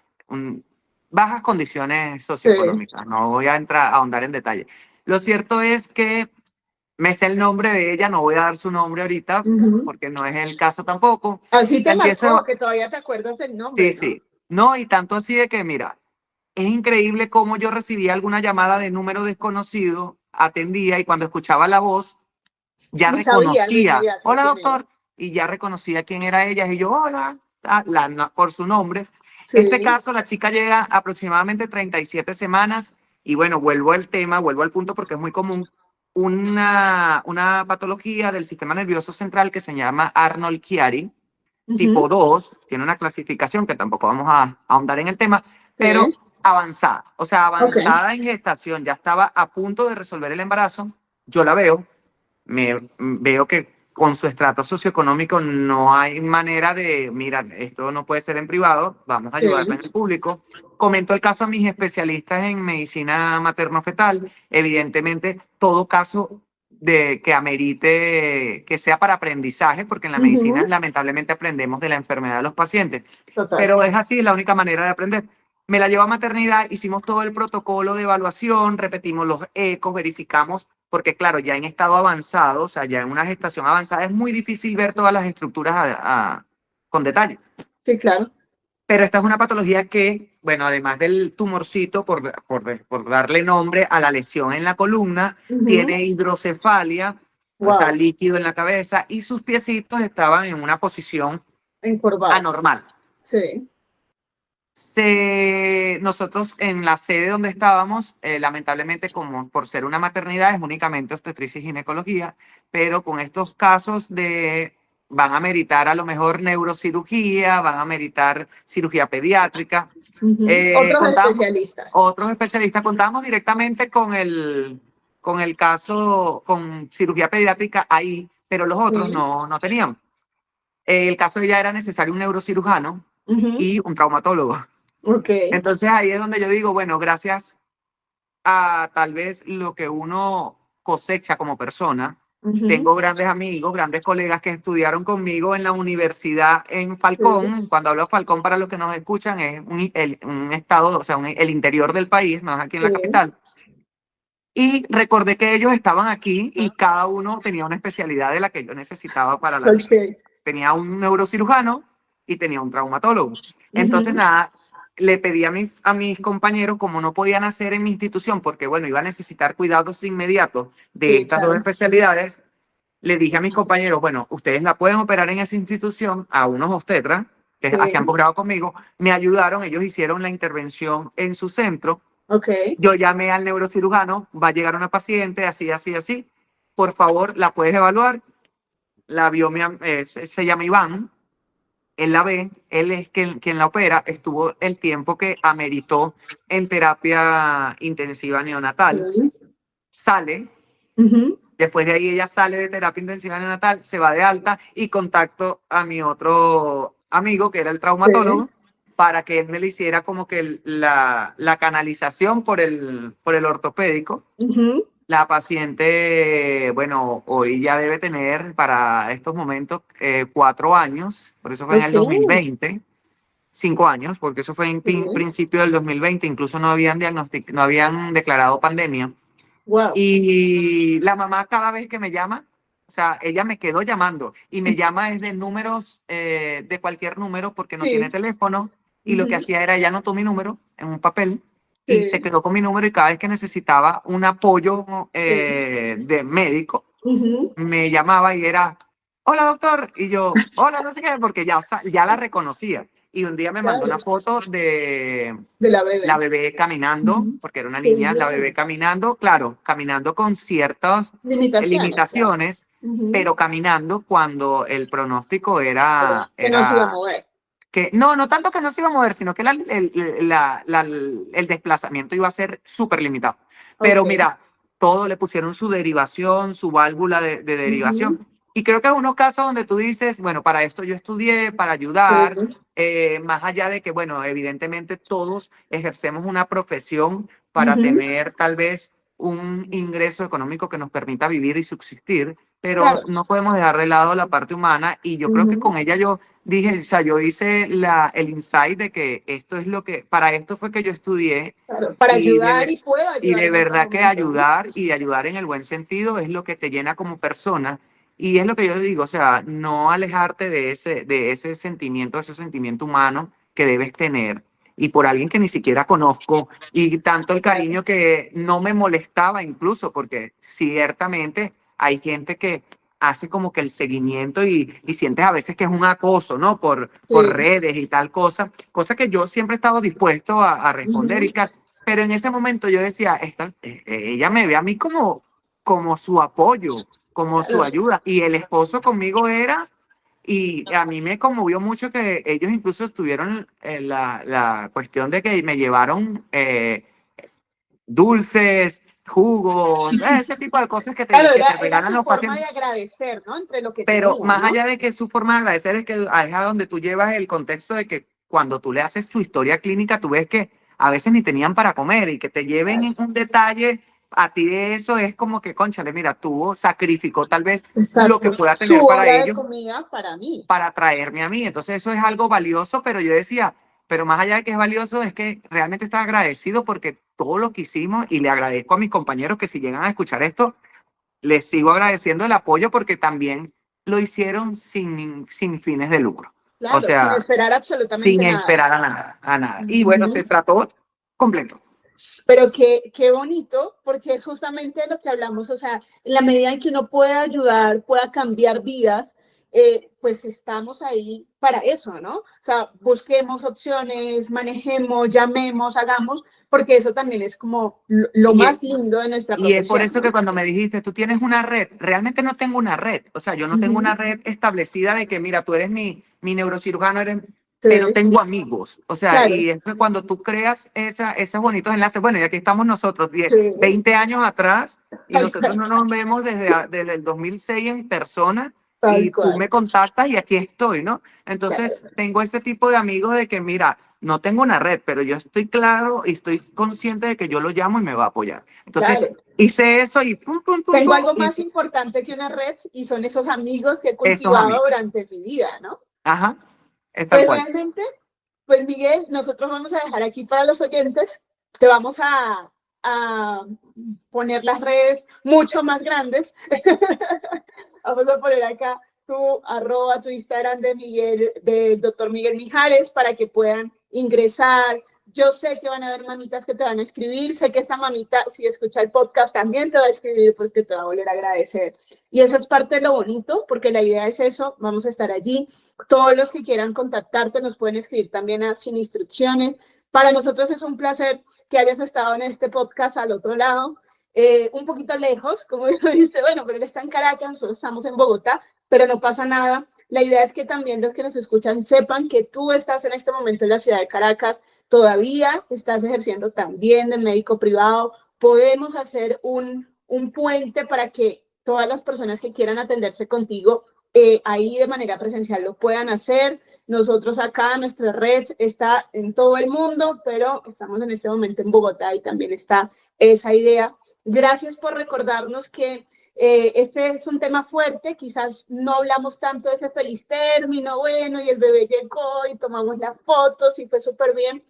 bajas condiciones Sí. socioeconómicas, no voy a entrar a ahondar en detalle. Lo cierto es que me sé el nombre de ella, no voy a dar su nombre ahorita, Ujú. porque no es el caso tampoco. Así te marcó, Empiezo, que todavía te acuerdas el sí, nombre, ¿no? sí, no, y tanto así de que, mira, es increíble cómo yo recibía alguna llamada de número desconocido, atendía y cuando escuchaba la voz, ya Y sabías de reconocía, inmediato hola quién era. doctor, y ya reconocía quién era ella, y yo, hola, por su nombre. Este Sí. caso, la chica llega aproximadamente 37 semanas, y bueno, vuelvo al tema, vuelvo al punto porque es muy común, una patología del sistema nervioso central que se llama Arnold-Chiari, tipo Ujú. 2 tiene una clasificación que tampoco vamos a ahondar en el tema, pero Sí. avanzada, o sea, Ok. avanzada en gestación, ya estaba a punto de resolver el embarazo, yo la veo, veo que con su estrato socioeconómico no hay manera de, mira, esto no puede ser en privado, vamos a ayudarla Sí. en el público. Comento el caso a mis especialistas en medicina materno-fetal. Evidentemente, todo caso de que amerite, que sea para aprendizaje, porque en la medicina Ujú. lamentablemente aprendemos de la enfermedad de los pacientes, Total. pero es así, es la única manera de aprender. Me la llevo a maternidad, hicimos todo el protocolo de evaluación, repetimos los ecos, verificamos, porque claro, ya en estado avanzado, o sea, ya en una gestación avanzada, es muy difícil ver todas las estructuras con detalle. Sí, claro. Pero esta es una patología que, bueno, además del tumorcito, por darle nombre a la lesión en la columna, tiene hidrocefalia, o sea, Wow. líquido en la cabeza, y sus piecitos estaban en una posición Encorvado. anormal. Sí. Nosotros en la sede donde estábamos, lamentablemente como por ser una maternidad es únicamente obstetricia y ginecología, pero con estos casos van a meritar a lo mejor neurocirugía, van a meritar cirugía pediátrica. Ujú. Otros Contamos, especialistas. otros especialistas, contamos directamente con el caso, con cirugía pediátrica ahí, pero los otros Sí. no tenían. El caso de ella era necesario un neurocirujano Ujú. y un traumatólogo. Ok. Entonces ahí es donde yo digo, bueno, gracias a tal vez lo que uno cosecha como persona, Ujú. tengo grandes amigos, grandes colegas que estudiaron conmigo en la universidad en Sí. Falcón. Cuando hablo de Falcón, para los que nos escuchan, es un estado, o sea, el interior del país, no es aquí en la Sí. capital. Y recordé que ellos estaban aquí y cada uno tenía una especialidad de la que yo necesitaba para la chica. Ok. Tenía un neurocirujano y tenía un traumatólogo. Entonces, Ujú. nada, le pedí a mis compañeros, como no podían hacer en mi institución, porque bueno, iba a necesitar cuidados inmediatos de Sí, estas dos claro. especialidades, le dije a mis compañeros, bueno, ustedes la pueden operar en esa institución, a unos obstetras que hacían Sí. posgrado conmigo, me ayudaron, ellos hicieron la intervención en su centro. Ok. Yo llamé al neurocirujano, va a llegar una paciente, así, así, así. Por favor, la puedes evaluar. La vio, se llama Iván. Él la ve, él es quien la opera. Estuvo el tiempo que ameritó en terapia intensiva neonatal. Sí. Sale, Ujú. después de ahí ella sale de terapia intensiva neonatal, se va de alta y contacto a mi otro amigo, que era el Sí. traumatólogo, para que él me le hiciera como que la canalización por el ortopédico. Ujú. La paciente, bueno, hoy ya debe tener para estos momentos 4 años, por eso fue en Ok. el 2020, 5 años, porque eso fue en Sí. principio del 2020, incluso no habían declarado pandemia. Wow. Y la mamá cada vez que me llama, o sea, ella me quedó llamando y me llama desde números, de cualquier número porque no tiene Sí. teléfono y lo que Ujú. hacía era ella anotó mi número en un papel y se Sí. quedó con mi número y cada vez que necesitaba un apoyo Sí. de médico, Ujú. me llamaba y era, hola doctor, y yo, hola, no sé qué, porque ya, o sea, ya la reconocía. Y un día me mandó Claro. una foto de De la la bebé. bebé caminando, Ujú. porque era una Qué niña, la bebé bien. caminando, claro, caminando con ciertas Limitaciones, claro. limitaciones, Ujú. pero caminando cuando el pronóstico era, Que no se iba a era mover. que no tanto que no se iba a mover, sino que el desplazamiento iba a ser súper limitado. Ok. Pero mira, todo le pusieron su derivación, su válvula de Ujú. derivación. Y creo que hay unos casos donde tú dices, bueno, para esto yo estudié, para ayudar, Sí, más allá de que, bueno, evidentemente todos ejercemos una profesión para ujú, tener tal vez un ingreso económico que nos permita vivir y subsistir, pero claro, no podemos dejar de lado la parte humana y yo creo que ujú, con ella yo dije, o sea, yo hice el insight de que esto es lo que, para esto fue que yo estudié claro, para y ayudar de, y puedo y ayudar de en este verdad que momento, ¿no? ayudar y de ayudar en el buen sentido es lo que te llena como persona. Y es lo que yo digo, o sea, no alejarte de ese sentimiento humano que debes tener. Y por alguien que ni siquiera conozco, y tanto el cariño que no me molestaba incluso, porque ciertamente hay gente que hace como que el seguimiento y sientes a veces que es un acoso, ¿no? Por Sí, redes y tal cosa que yo siempre he estado dispuesto a responder ujú, y tal. Pero en ese momento yo decía, ella me ve a mí como su apoyo, como su claro, ayuda. Y el esposo conmigo era, y a mí me conmovió mucho que ellos incluso tuvieron la cuestión de que me llevaron dulces, jugos, ese tipo de cosas claro, que te era regalan su los forma de pacientes. agradecer, ¿no? Entre lo que Pero tenía, más ¿no? allá de que su forma de agradecer es que es a donde tú llevas el contexto de que cuando tú le haces su historia clínica, tú ves que a veces ni tenían para comer y que te lleven Claro, en un detalle a ti de eso es como que, cónchale, mira, tuvo, sacrificó tal vez lo que exacto. pueda Su tener para hora de ellos comida para mí. para traerme a mí. Entonces eso es algo valioso, pero yo decía, pero más allá de que es valioso, es que realmente está agradecido porque todo lo que hicimos y le agradezco a mis compañeros que si llegan a escuchar esto, les sigo agradeciendo el apoyo porque también lo hicieron sin fines de lucro. O Claro, sin sea, esperar sin absolutamente nada. esperar a nada, a nada. Y bueno, se Ujú. trató completo. Pero qué bonito, porque es justamente de lo que hablamos, o sea, en la medida en que uno pueda ayudar, pueda cambiar vidas, pues estamos ahí para eso, ¿no? O sea, busquemos opciones, manejemos, llamemos, hagamos, porque eso también es como lo Y, más lindo de nuestra y es por profesión, eso que ¿no? cuando me dijiste, tú tienes una red, realmente no tengo una red. O sea, yo no tengo Ujú. una red establecida de que, mira, tú eres mi neurocirujano, eres, pero Sí, tengo amigos. O sea, claro, y es que cuando tú creas esos bonitos enlaces, bueno, y aquí estamos nosotros, 10, sí, 20 años atrás, y tal nosotros cual, no nos vemos desde el 2006 en persona, tal y tú cual, me contactas y aquí estoy, ¿no? Entonces, claro, tengo ese tipo de amigos de que, mira, no tengo una red, pero yo estoy claro y estoy consciente de que yo lo llamo y me va a apoyar. Entonces, claro. hice eso y pum, pum, pum, Tengo pum, algo más hice importante que una red y son esos amigos que he esos cultivado amigos. durante mi vida, ¿no? Ajá, es tal Pues cual. realmente, pues Miguel, nosotros vamos a dejar aquí para los oyentes, te vamos a poner las redes mucho más grandes. Vamos a poner acá tu arroba, tu Instagram de Miguel, de doctor Miguel Mijares, para que puedan ingresar. Yo sé que van a haber mamitas que te van a escribir, sé que esa mamita, si escucha el podcast, también te va a escribir, pues que te va a volver a agradecer. Y eso es parte de lo bonito, porque la idea es eso, vamos a estar allí. Todos los que quieran contactarte nos pueden escribir también a Sin Instrucciones. Para nosotros es un placer que hayas estado en este podcast al otro lado, un poquito lejos, como lo dice, bueno, pero él está en Caracas, nosotros estamos en Bogotá, pero no pasa nada. La idea es que también los que nos escuchan sepan que tú estás en este momento en la ciudad de Caracas, todavía estás ejerciendo también del médico privado. Podemos hacer un puente para que todas las personas que quieran atenderse contigo ahí de manera presencial lo puedan hacer. Nosotros acá, nuestra red está en todo el mundo, pero estamos en este momento en Bogotá y también está esa idea. Gracias por recordarnos que este es un tema fuerte, quizás no hablamos tanto de ese feliz término, bueno, y el bebé llegó y tomamos las fotos y fue súper bien,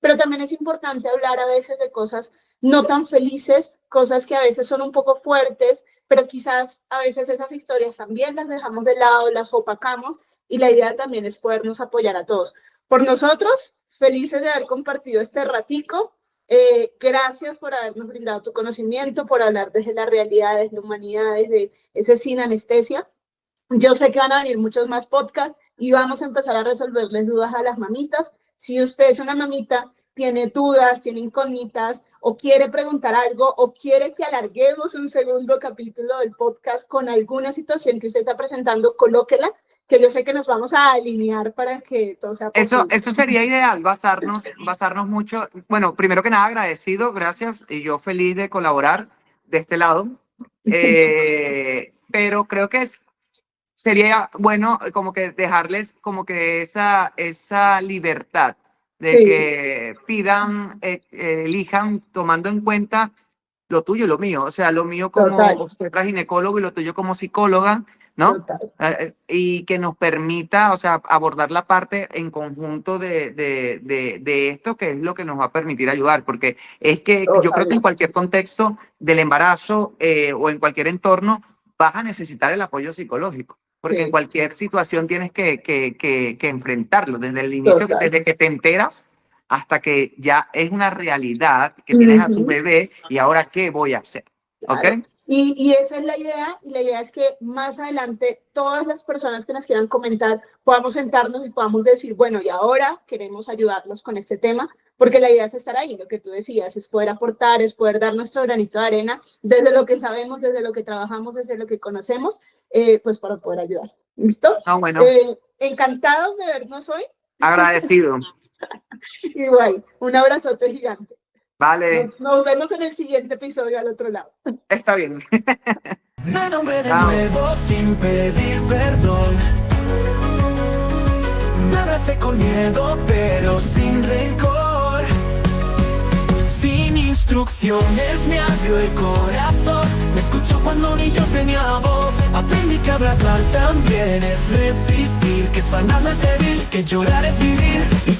pero también es importante hablar a veces de cosas no tan felices, cosas que a veces son un poco fuertes, pero quizás a veces esas historias también las dejamos de lado, las opacamos y la idea también es podernos apoyar a todos. Por nosotros, felices de haber compartido este ratico. Gracias por habernos brindado tu conocimiento, por hablar desde la realidad, desde la humanidad, desde ese sin anestesia. Yo sé que van a venir muchos más podcasts y vamos a empezar a resolverles dudas a las mamitas. Si usted es una mamita, tiene dudas, tiene incógnitas o quiere preguntar algo o quiere que alarguemos un segundo capítulo del podcast con alguna situación que usted está presentando, colóquela, que yo sé que nos vamos a alinear para que todo sea posible. Eso sería ideal, basarnos mucho. Bueno, primero que nada, agradecido, gracias, y yo feliz de colaborar de este lado. Pero creo que sería bueno como que dejarles como que esa libertad de Sí, que pidan, elijan tomando en cuenta lo tuyo y lo mío. O sea, lo mío como total, obstetra ginecólogo y lo tuyo como psicóloga, ¿no? total. Y que nos permita, o sea, abordar la parte en conjunto de esto, que es lo que nos va a permitir ayudar, porque es que yo creo que en Total, cualquier contexto del embarazo o en cualquier entorno vas a necesitar el apoyo psicológico, porque en sí, cualquier situación tienes que enfrentarlo, desde el inicio, total. desde que te enteras hasta que ya es una realidad que tienes a tu Ujú. bebé y ahora qué voy a hacer, ¿ok? Claro. Y esa es la idea, y la idea es que más adelante todas las personas que nos quieran comentar podamos sentarnos y podamos decir, bueno, y ahora queremos ayudarlos con este tema, porque la idea es estar ahí, lo que tú decías, es poder aportar, es poder dar nuestro granito de arena desde lo que sabemos, desde lo que trabajamos, desde lo que conocemos, pues para poder ayudar. ¿Listo? Ah, bueno, Encantados de vernos hoy. agradecido. Igual, un abrazote gigante. Vale, Nos vemos en el siguiente episodio al otro lado. está bien. Me nombré de Chao. nuevo sin pedir perdón. Me abracé con miedo pero sin rencor. Sin instrucciones me abrió el corazón. Me escuchó cuando ni yo tenía voz. Aprendí que hablar también es resistir. Que sanar no es débil, que llorar es vivir. Y